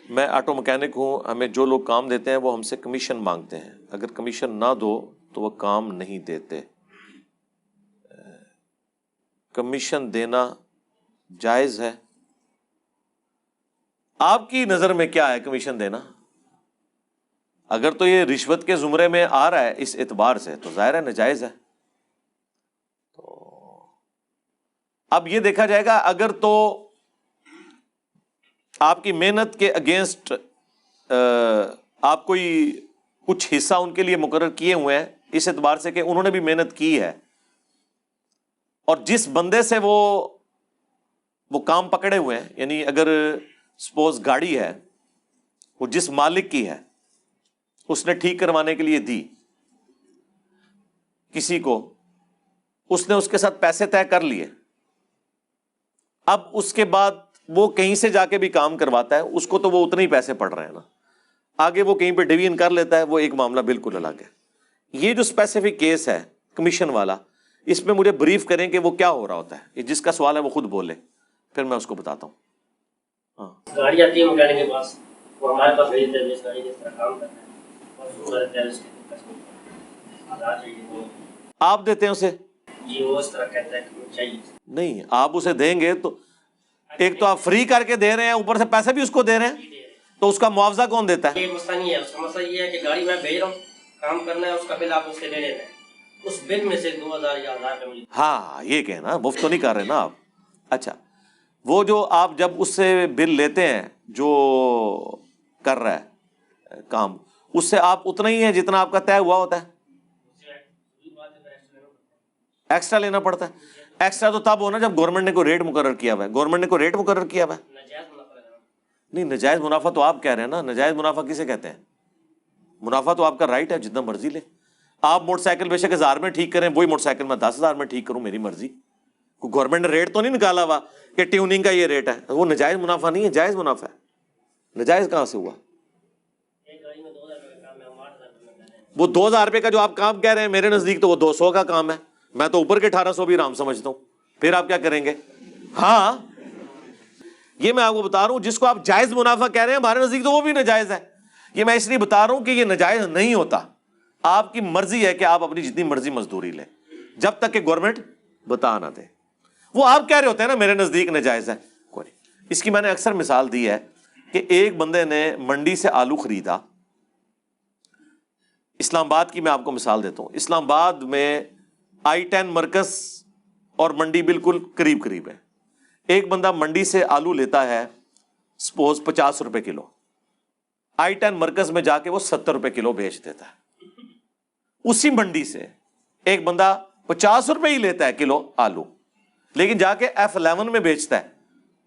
میں auto mechanic ہوں، ہمیں جو لوگ کام دیتے ہیں وہ ہم سے کمیشن مانگتے ہیں، اگر کمیشن نہ دو تو وہ کام نہیں دیتے۔ کمیشن دینا جائز ہے؟ آپ کی نظر میں کیا ہے کمیشن دینا؟ اگر تو یہ رشوت کے زمرے میں آ رہا ہے اس اعتبار سے تو ظاہر ہے ناجائز ہے۔ تو اب یہ دیکھا جائے گا، اگر تو آپ کی محنت کے اگینسٹ آپ کوئی کچھ حصہ ان کے لیے مقرر کیے ہوئے ہیں اس اعتبار سے کہ انہوں نے بھی محنت کی ہے، اور جس بندے سے وہ کام پکڑے ہوئے ہیں، یعنی اگر سپوز گاڑی ہے وہ جس مالک کی ہے اس نے ٹھیک کروانے کے لیے دی کسی کو، اس نے اس کے ساتھ پیسے طے کر لیے، اب اس کے بعد وہ کہیں سے جا کے بھی کام کرواتا ہے، اس کو تو وہ اتنے ہی پیسے پڑ رہے ہیں نا، آگے وہ کہیں پہ ڈویژن کر لیتا ہے، وہ ایک معاملہ بالکل الگ ہے۔ یہ جو اسپیسیفک کیس ہے کمیشن والا، اس میں مجھے بریف کریں کہ وہ کیا ہو رہا ہوتا ہے، یہ جس کا سوال ہے وہ خود بولے، پھر میں اس کو بتاتا ہوں۔ ہاں، گاڑی آتی ہے مکینک کے پاس، وہ ہمارے پاس بھیج دیتے ہیں اس گاڑی کے اس طرح کام کرنا ہے، اور وہ کرتے ہیں اس کے آپ دیتے ہیں اسے؟ جی وہ اس طرح کہتا ہے کہ چاہیے نہیں، آپ اسے دیں گے تو ایک تو آپ فری کر کے دے رہے ہیں، اوپر سے پیسے بھی اس کو دے رہے ہیں، تو اس کا معاوضہ کون دیتا ہے؟ یہ مسئلہ نہیں ہے، اس کا مسئلہ یہ ہے کہ گاڑی میں بھیج رہا ہوں، کام کرنا ہے، اس کا بل آپ اس سے لے لیتے ہیں، اس بل میں سے 2000 یا 1000 کا مجھے۔ ہاں، یہ کہنا مفت تو نہیں کر رہے نا آپ۔ اچھا، وہ جو آپ جب اس سے بل لیتے ہیں جو کر رہا ہے کام، اس سے آپ اتنا ہی ہے جتنا آپ کا طے ہوا ہوتا ہے؟ ایکسٹرا لینا پڑتا ہے؟ ایکسٹرا تو تب ہونا جب گورنمنٹ نے کوئی ریٹ مقرر کیا ہوا ہے، گورنمنٹ نے کوئی ریٹ مقرر کیا ہوا ہے۔ نہیں، نجائز منافع تو آپ کہہ رہے ہیں نا، نجائز منافع کسے کہتے ہیں؟ منافع تو آپ کا رائٹ ہے، جتنا مرضی لے۔ آپ موٹر سائیکل بے شک 1000 میں ٹھیک کریں، وہی موٹر سائیکل میں 10,000 میں ٹھیک کروں، میری مرضی۔ کوئی گورنمنٹ نے ریٹ تو نہیں نکالا ہوا کہ ٹیوننگ کا یہ ریٹ ہے، وہ نجائز منافع نہیں ہے، جائز منافع ہے۔ نجائز کہاں سے ہوا؟ وہ 2000 روپے کا جو آپ کام کہہ رہے ہیں، میرے نزدیک تو وہ 200 کا کام ہے، میں تو اوپر کے 1800 بھی رام سمجھتا ہوں، پھر آپ کیا کریں گے؟ ہاں، یہ میں آپ کو بتا رہا ہوں، جس کو آپ جائز منافع کہہ رہے ہیں ہمارے نزدیک تو وہ بھی ناجائز ہے۔ یہ میں اس لیے بتا رہا ہوں کہ یہ ناجائز نہیں ہوتا، آپ کی مرضی ہے کہ آپ اپنی جتنی مرضی مزدوری لیں، جب تک کہ گورنمنٹ بتا نہ دے۔ وہ آپ کہہ رہے ہوتے ہیں نا میرے نزدیک ناجائز ہے، کوئی نہیں۔ اس کی میں نے اکثر مثال دی ہے کہ ایک بندے نے منڈی سے آلو خریدا، اسلام آباد کی میں آپ کو مثال دیتا ہوں، اسلام آباد میں I-10 مرکز اور منڈی بالکل قریب قریب ہے۔ ایک بندہ منڈی سے آلو لیتا ہے سپوز 50 روپے کلو، I-10 مرکز میں جا کے وہ 70 روپے کلو بیچ دیتا ہے۔ اسی منڈی سے ایک بندہ 50 روپے ہی لیتا ہے کلو آلو، لیکن جا کے F11 میں بیچتا ہے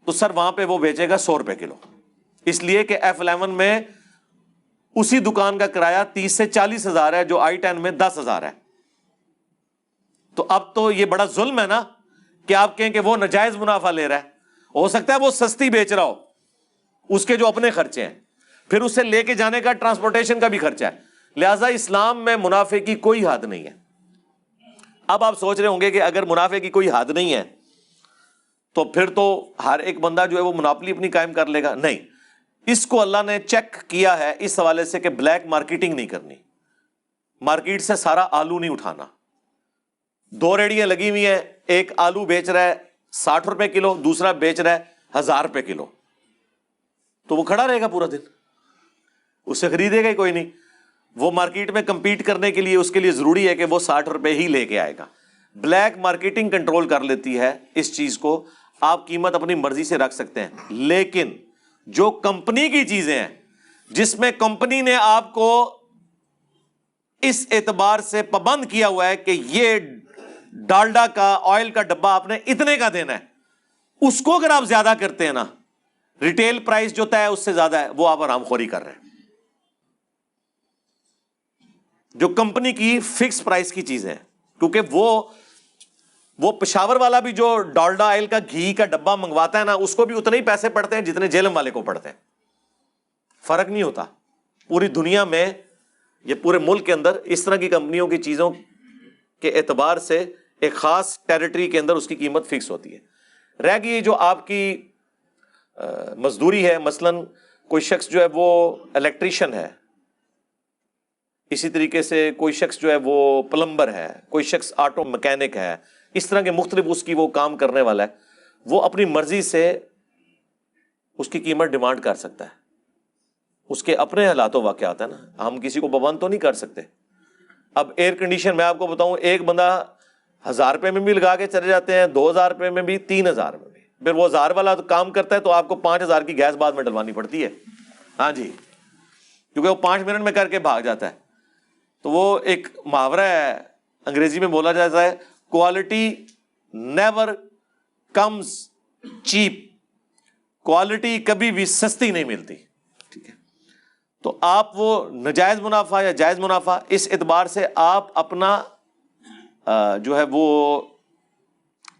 تو سر وہاں پہ وہ بیچے گا 100 روپے کلو، اس لیے کہ F11 میں اسی دکان کا کرایہ 30 سے 40 ہزار ہے، جو I-10 میں 10,000 ہے۔ تو اب تو یہ بڑا ظلم ہے نا کہ آپ کہیں کہ وہ ناجائز منافع لے رہا ہے۔ ہو سکتا ہے وہ سستی بیچ رہا ہو، اس کے جو اپنے خرچے ہیں، پھر اسے لے کے جانے کا ٹرانسپورٹیشن کا بھی خرچہ ہے، لہٰذا اسلام میں منافع کی کوئی حد نہیں ہے۔ اب آپ سوچ رہے ہوں گے کہ اگر منافع کی کوئی حد نہیں ہے تو پھر تو ہر ایک بندہ جو ہے وہ مناپلی اپنی قائم کر لے گا۔ نہیں، اس کو اللہ نے چیک کیا ہے اس حوالے سے کہ بلیک مارکیٹنگ نہیں کرنی، مارکیٹ سے سارا آلو نہیں اٹھانا۔ 2 ریڑیاں لگی ہوئی ہیں، ایک آلو بیچ رہا ہے 60 روپے کلو، دوسرا بیچ رہا ہے 1000 روپے کلو، تو وہ کھڑا رہے گا پورا دن، اس سے خریدے گا ہی کوئی نہیں۔ وہ مارکیٹ میں کمپیٹ کرنے کے لیے اس کے لیے ضروری ہے کہ وہ 60 روپے ہی لے کے آئے گا۔ بلیک مارکیٹنگ کنٹرول کر لیتی ہے اس چیز کو، آپ قیمت اپنی مرضی سے رکھ سکتے ہیں، لیکن جو کمپنی کی چیزیں ہیں جس میں کمپنی نے آپ کو اس اعتبار سے پابند کیا ہوا ہے کہ یہ ڈالڈا کا آئل کا ڈبہ آپ نے اتنے کا دینا ہے، اس کو اگر آپ زیادہ کرتے ہیں نا، ریٹیل پرائس جو طے ہے اس سے زیادہ ہے، وہ آپ حرام خوری کر رہے ہیں۔ جو کمپنی کی فکس پرائس کی چیزیں ہیں، کیونکہ وہ پشاور والا بھی جو ڈالڈا آئل کا گھی کا ڈبہ منگواتا ہے نا، اس کو بھی اتنے ہی پیسے پڑتے ہیں جتنے جیلم والے کو پڑتے ہیں، فرق نہیں ہوتا۔ پوری دنیا میں، یہ پورے ملک کے اندر اس طرح کی کمپنیوں کی چیزوں کے اعتبار سے ایک خاص ٹیریٹری کے اندر اس کی قیمت فکس ہوتی ہے۔ رہ گئی جو آپ کی مزدوری ہے، مثلاً کوئی شخص جو ہے وہ الیکٹریشین ہے، اسی طریقے سے کوئی شخص جو ہے وہ پلمبر ہے، کوئی شخص آٹو مکینک ہے، اس طرح کے مختلف اس کی وہ کام کرنے والا ہے، وہ اپنی مرضی سے اس کی قیمت ڈیمانڈ کر سکتا ہے، اس کے اپنے حالات و واقعات ہیں نا، ہم کسی کو پابند تو نہیں کر سکتے۔ اب ایئر کنڈیشن میں آپ کو بتاؤں، ایک بندہ 1000 روپے میں بھی لگا کے چلے جاتے ہیں، 2000 روپے میں بھی، 3000 میں بھی، پھر وہ 1000 والا کام کرتا ہے تو آپ کو 5000 کی گیس بعد میں ڈلوانی پڑتی ہے، ہاں جی، کیونکہ وہ 5 منٹ میں کر کے بھاگ جاتا ہے۔ تو وہ ایک محاورہ ہے انگریزی میں بولا جاتا ہے، quality never comes cheap, quality کبھی بھی سستی نہیں ملتی، ٹھیک ہے؟ تو آپ وہ ناجائز منافع یا جائز منافع، اس اعتبار سے آپ اپنا جو ہے وہ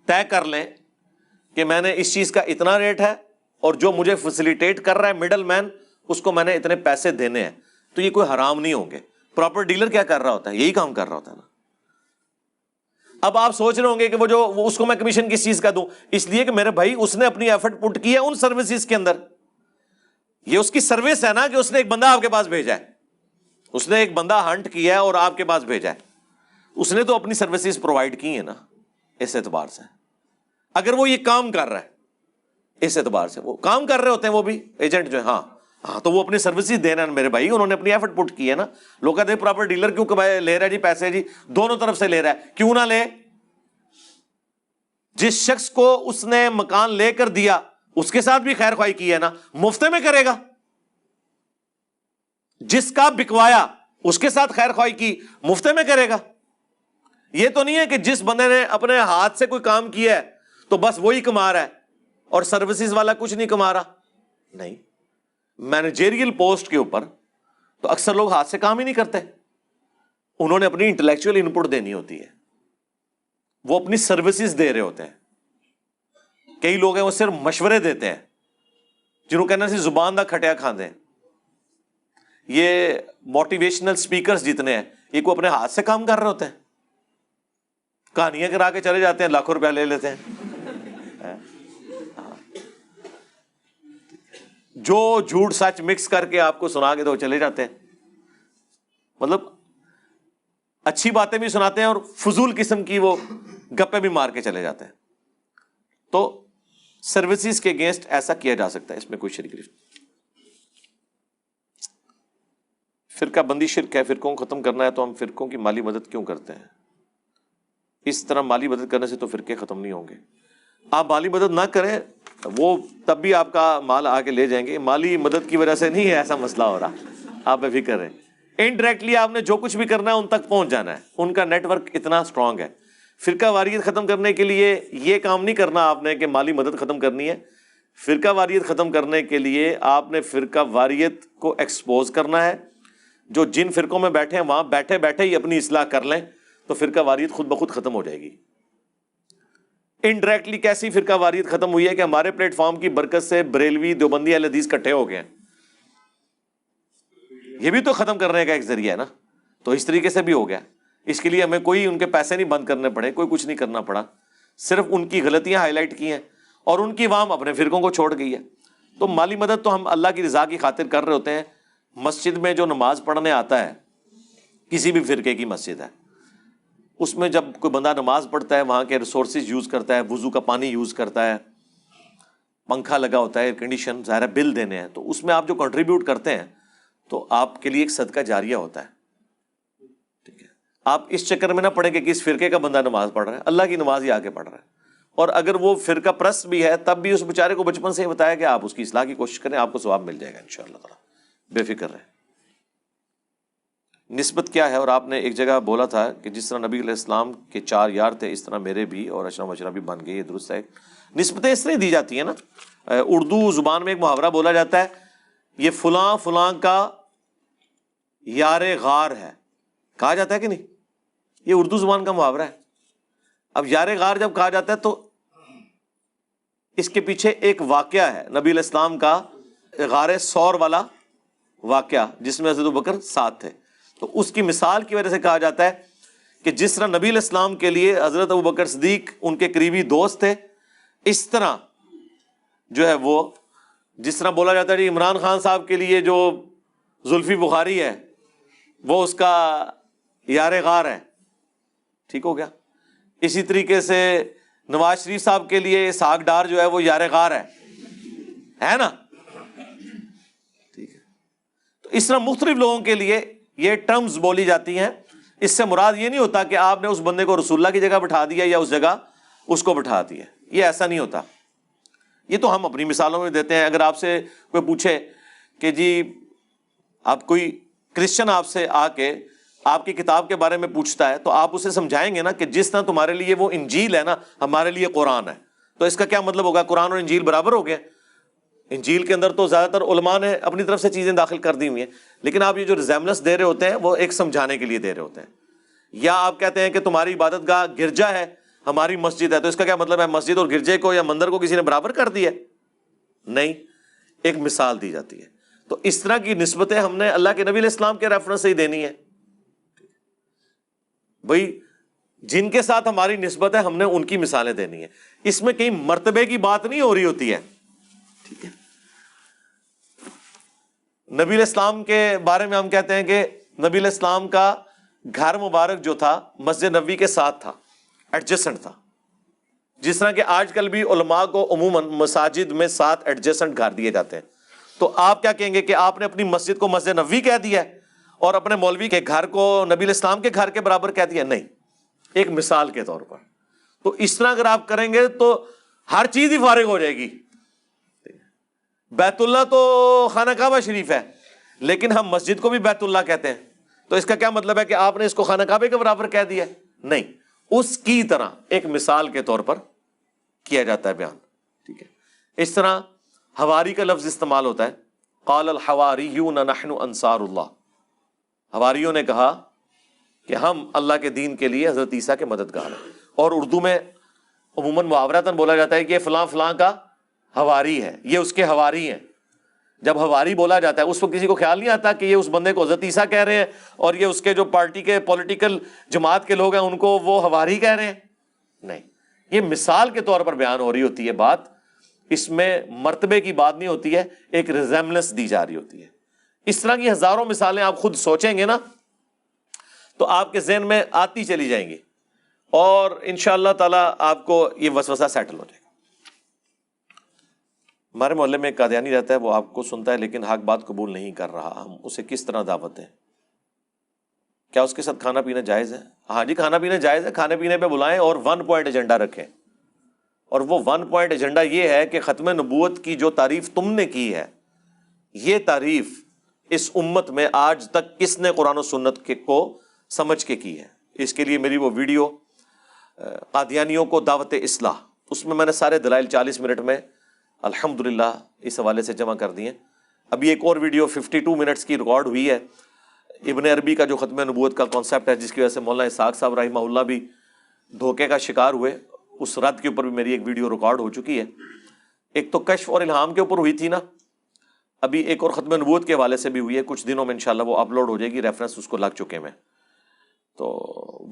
طے کر لیں کہ میں نے اس چیز کا اتنا ریٹ ہے، اور جو مجھے فیسیلیٹیٹ کر رہا ہے مڈل مین، اس کو میں نے اتنے پیسے دینے ہیں، تو یہ کوئی حرام نہیں ہوں گے۔ پراپر ڈیلر کیا کر رہا ہوتا ہے؟ یہی کام کر رہا ہوتا ہے نا۔ اب آپ سوچ رہے ہوں گے کہ وہ اس کو میں کمیشن کس چیز کا دوں؟ اس لیے کہ میرے بھائی اس نے اپنی ایفرٹ پٹ کی ہے ان سروسز کے اندر، یہ اس کی سروس ہے نا، کہ اس نے ایک بندہ آپ کے پاس بھیجا ہے، اس نے ایک بندہ ہنٹ کیا ہے اور آپ کے پاس بھیجا ہے، اس نے تو اپنی سروسز پرووائڈ کی ہیں نا، اس اعتبار سے اگر وہ یہ کام کر رہا ہے، اس اعتبار سے وہ کام کر رہے ہوتے ہیں وہ بھی ایجنٹ جو ہے، ہاں تو وہ اپنی سروسز دے رہے ہیں میرے بھائی، انہوں نے اپنی ایفرٹ پٹ کی ہے نا۔ لوگ کہتے ہیں پراپر ڈیلر کیوں لے رہا ہے جی پیسے، جی دونوں طرف سے لے رہا ہے، کیوں نہ لے؟ جس شخص کو اس نے مکان لے کر دیا اس کے ساتھ بھی خیر خواہی کی ہے نا، مفتے میں کرے گا۔ جس کا بکوایا اس کے ساتھ خیر خواہی کی، مفتے میں کرے گا۔ یہ تو نہیں ہے کہ جس بندے نے اپنے ہاتھ سے کوئی کام کیا ہے تو بس وہی کما رہا ہے اور سروسز والا کچھ نہیں کما رہا، نہیں۔ مینیجریل پوسٹ کے اوپر تو اکثر لوگ ہاتھ سے کام ہی نہیں کرتے، انہوں نے اپنی انٹلیکچوئل ان پٹ دینی ہوتی ہے، وہ اپنی سروسز دے رہے ہوتے ہیں۔ کئی لوگ ہیں وہ صرف مشورے دیتے ہیں، جنہوں کہنا سی زبان دا کھٹیا کھاندے ہیں۔ یہ موٹیویشنل سپیکرز جتنے ہیں، یہ کو اپنے ہاتھ سے کام کر رہے ہوتے ہیں، کہانیاں کرا کے چلے جاتے ہیں، لاکھوں روپیہ لے لیتے ہیں۔ جو جھوٹ سچ مکس کر کے آپ کو سنا کے تو چلے جاتے ہیں، مطلب اچھی باتیں بھی سناتے ہیں اور فضول قسم کی وہ گپے بھی مار کے چلے جاتے ہیں۔ تو سروسز کے اگینسٹ ایسا کیا جا سکتا ہے، اس میں کوئی شرک نہیں۔ فرقہ بندی شرک ہے، فرقوں کو ختم کرنا ہے تو ہم فرقوں کی مالی مدد کیوں کرتے ہیں؟ اس طرح مالی مدد کرنے سے تو فرقے ختم نہیں ہوں گے۔ آپ مالی مدد نہ کریں، وہ تب بھی آپ کا مال آ کے لے جائیں گے۔ مالی مدد کی وجہ سے نہیں ہے ایسا مسئلہ ہو رہا، آپ بے فکر رہیں۔ انڈائریکٹلی آپ نے جو کچھ بھی کرنا ہے ان تک پہنچ جانا ہے، ان کا نیٹ ورک اتنا اسٹرانگ ہے۔ فرقہ واریت ختم کرنے کے لیے یہ کام نہیں کرنا آپ نے کہ مالی مدد ختم کرنی ہے۔ فرقہ واریت ختم کرنے کے لیے آپ نے فرقہ واریت کو ایکسپوز کرنا ہے۔ جو جن فرقوں میں بیٹھے ہیں وہاں بیٹھے بیٹھے ہی اپنی اصلاح کر لیں تو فرقہ واریت خود بخود ختم ہو جائے گی۔ انڈائریکٹلی کیسی فرقہ واریت ختم ہوئی ہے کہ ہمارے پلیٹ فارم کی برکت سے بریلوی دیوبندی اہل حدیث کٹھے ہو گئے ہیں، یہ بھی تو ختم کرنے کا ایک ذریعہ ہے نا۔ تو اس طریقے سے بھی ہو گیا، اس کے لیے ہمیں کوئی ان کے پیسے نہیں بند کرنے پڑے، کوئی کچھ نہیں کرنا پڑا، صرف ان کی غلطیاں ہائی لائٹ کی ہیں اور ان کی عوام اپنے فرقوں کو چھوڑ گئی ہے۔ تو مالی مدد تو ہم اللہ کی رضا کی خاطر کر رہے ہوتے ہیں۔ مسجد میں جو نماز پڑھنے آتا ہے، کسی بھی فرقے کی مسجد ہے، اس میں جب کوئی بندہ نماز پڑھتا ہے، وہاں کے ریسورسز یوز کرتا ہے، وضو کا پانی یوز کرتا ہے، پنکھا لگا ہوتا ہے، ایئر کنڈیشن، ظاہر ہے بل دینے ہیں، تو اس میں آپ جو کنٹریبیوٹ کرتے ہیں تو آپ کے لیے ایک صدقہ جاریہ ہوتا ہے، ٹھیک ہے۔ آپ اس چکر میں نہ پڑیں کہ کس فرقے کا بندہ نماز پڑھ رہا ہے، اللہ کی نماز ہی آگے پڑھ رہا ہے۔ اور اگر وہ فرقہ پرست بھی ہے تب بھی اس بیچارے کو بچپن سے ہی بتایا کہ آپ اس کی اصلاح کی کوشش کریں، آپ کو ثواب مل جائے گا انشاءاللہ تعالیٰ، بے فکر رہیں۔ نسبت کیا ہے؟ اور آپ نے ایک جگہ بولا تھا کہ جس طرح نبی علیہ السلام کے 4 یار تھے اس طرح میرے بھی اور اشرا مشرا بھی بن گئے، یہ درست ہے؟ نسبتیں اس طرح دی جاتی ہیں نا، اردو زبان میں ایک محاورہ بولا جاتا ہے، یہ فلاں فلاں کا یار غار ہے، کہا جاتا ہے کہ نہیں؟ یہ اردو زبان کا محاورہ ہے۔ اب یار غار جب کہا جاتا ہے تو اس کے پیچھے ایک واقعہ ہے، نبی علیہ السلام کا غار ثور والا واقعہ جس میں حضرت ابوبکر ساتھ تھے، تو اس کی مثال کی وجہ سے کہا جاتا ہے کہ جس طرح نبی علیہ السلام کے لیے حضرت ابوبکر صدیق ان کے قریبی دوست تھے، اس طرح جو ہے وہ جس طرح بولا جاتا ہے جی عمران خان صاحب کے لیے جو زلفی بخاری ہے وہ اس کا یار غار ہے، ٹھیک ہو گیا. اسی طریقے سے نواز شریف صاحب کے لیے اسحاق ڈار جو ہے وہ یار غار ہے نا، ٹھیک ہے. تو اس طرح مختلف لوگوں کے لیے یہ ٹرمز بولی جاتی ہیں. اس سے مراد یہ نہیں ہوتا کہ آپ نے اس بندے کو رسول اللہ کی جگہ بٹھا دیا یا اس جگہ اس کو بٹھا دیا، یہ ایسا نہیں ہوتا. یہ تو ہم اپنی مثالوں میں دیتے ہیں. اگر آپ سے کوئی پوچھے کہ جی آپ کوئی کرسچن آپ سے آ کے آپ کی کتاب کے بارے میں پوچھتا ہے تو آپ اسے سمجھائیں گے نا کہ جس طرح تمہارے لیے وہ انجیل ہے نا ہمارے لیے قرآن ہے. تو اس کا کیا مطلب ہوگا؟ قرآن اور انجیل برابر ہو گئے. انجیل کے اندر تو زیادہ تر علماء نے اپنی طرف سے چیزیں داخل کر دی ہوئی ہیں، لیکن آپ یہ جو ریزیمبلنس دے رہے ہوتے ہیں وہ ایک سمجھانے کے لیے دے رہے ہوتے ہیں. یا آپ کہتے ہیں کہ تمہاری عبادت گاہ گرجا ہے، ہماری مسجد ہے، تو اس کا کیا مطلب ہے مسجد اور گرجے کو یا مندر کو کسی نے برابر کر دیا؟ نہیں، ایک مثال دی جاتی ہے. تو اس طرح کی نسبتیں ہم نے اللہ کے نبی علیہ السلام کے ریفرنس سے ہی دینی ہے. بھائی جن کے ساتھ ہماری نسبت ہے ہم نے ان کی مثالیں دینی ہے. اس میں کہیں مرتبے کی بات نہیں ہو رہی ہوتی ہے، ٹھیک ہے. نبی علیہ السلام کے بارے میں ہم کہتے ہیں کہ نبی علیہ السلام کا گھر مبارک جو تھا مسجد نبوی کے ساتھ تھا، ایڈجسنٹ تھا. جس طرح کہ آج کل بھی علماء کو عموماً مساجد میں ساتھ ایڈجسنٹ گھر دیے جاتے ہیں. تو آپ کیا کہیں گے کہ آپ نے اپنی مسجد کو مسجد نبوی کہہ دیا ہے اور اپنے مولوی کے گھر کو نبی علیہ السلام کے گھر کے برابر کہہ دیا؟ نہیں، ایک مثال کے طور پر. تو اس طرح اگر آپ کریں گے تو ہر چیز ہی فارغ ہو جائے گی. بیت اللہ تو خانہ کعبہ شریف ہے لیکن ہم مسجد کو بھی بیت اللہ کہتے ہیں، تو اس کا کیا مطلب ہے کہ آپ نے اس کو خانہ کعبے کے برابر کہہ دیا؟ نہیں، اس کی طرح ایک مثال کے طور پر کیا جاتا ہے بیان، ٹھیک ہے. اس طرح حواری کا لفظ استعمال ہوتا ہے، قال الحواریون نحن انصار اللہ. حواریوں نے کہا کہ ہم اللہ کے دین کے لیے حضرت عیسیٰ کے مددگار ہیں. اور اردو میں عموماً محاورتاً بولا جاتا ہے کہ یہ فلاں فلاں کا حواری ہے، یہ اس کے حواری ہیں. جب حواری بولا جاتا ہے اس وقت کسی کو خیال نہیں آتا کہ یہ اس بندے کو حضرت عیسیٰ کہہ رہے ہیں اور یہ اس کے جو پارٹی کے پولیٹیکل جماعت کے لوگ ہیں ان کو وہ حواری کہہ رہے ہیں. نہیں، یہ مثال کے طور پر بیان ہو رہی ہوتی ہے بات. اس میں مرتبے کی بات نہیں ہوتی ہے، ایک ریزیمبلنس دی جا رہی ہوتی ہے. اس طرح کی ہزاروں مثالیں آپ خود سوچیں گے نا تو آپ کے ذہن میں آتی چلی جائیں گی اور انشاءاللہ تعالی آپ کو یہ وسوسہ سیٹل ہو جائے گا. ہمارے محلے میں ایک قادیانی رہتا ہے، وہ آپ کو سنتا ہے لیکن حق بات قبول نہیں کر رہا. ہم اسے کس طرح دعوت دیں؟ کیا اس کے ساتھ کھانا پینا جائز ہے؟ ہاں جی، کھانا پینا جائز ہے. کھانے پینے پہ بلائیں اور 1 پوائنٹ ایجنڈا رکھیں. اور وہ 1 پوائنٹ ایجنڈا یہ ہے کہ ختم نبوت کی جو تعریف تم نے کی ہے، یہ تعریف اس امت میں آج تک کس نے قرآن و سنت کو سمجھ کے کی ہے؟ اس کے لیے میری وہ ویڈیو قادیانیوں کو دعوت اصلاح، اس میں نے سارے دلائل 40 منٹ میں الحمدللہ اس حوالے سے جمع کر دیے. ابھی ایک اور ویڈیو 52 منٹس کی ریکارڈ ہوئی ہے ابن عربی کا جو ختم نبوت کا کانسیپٹ ہے، جس کی وجہ سے مولانا اسحاق صاحب رحمہ اللہ بھی دھوکے کا شکار ہوئے. اس رد کے اوپر بھی میری ایک ویڈیو ریکارڈ ہو چکی ہے. ایک تو کشف اور الہام کے اوپر ہوئی تھی نا، ابھی ایک اور ختم نبوت کے حوالے سے بھی ہوئی ہے. کچھ دنوں میں انشاءاللہ وہ اپلوڈ ہو جائے گی، ریفرنس اس کو لگ چکے ہیں. تو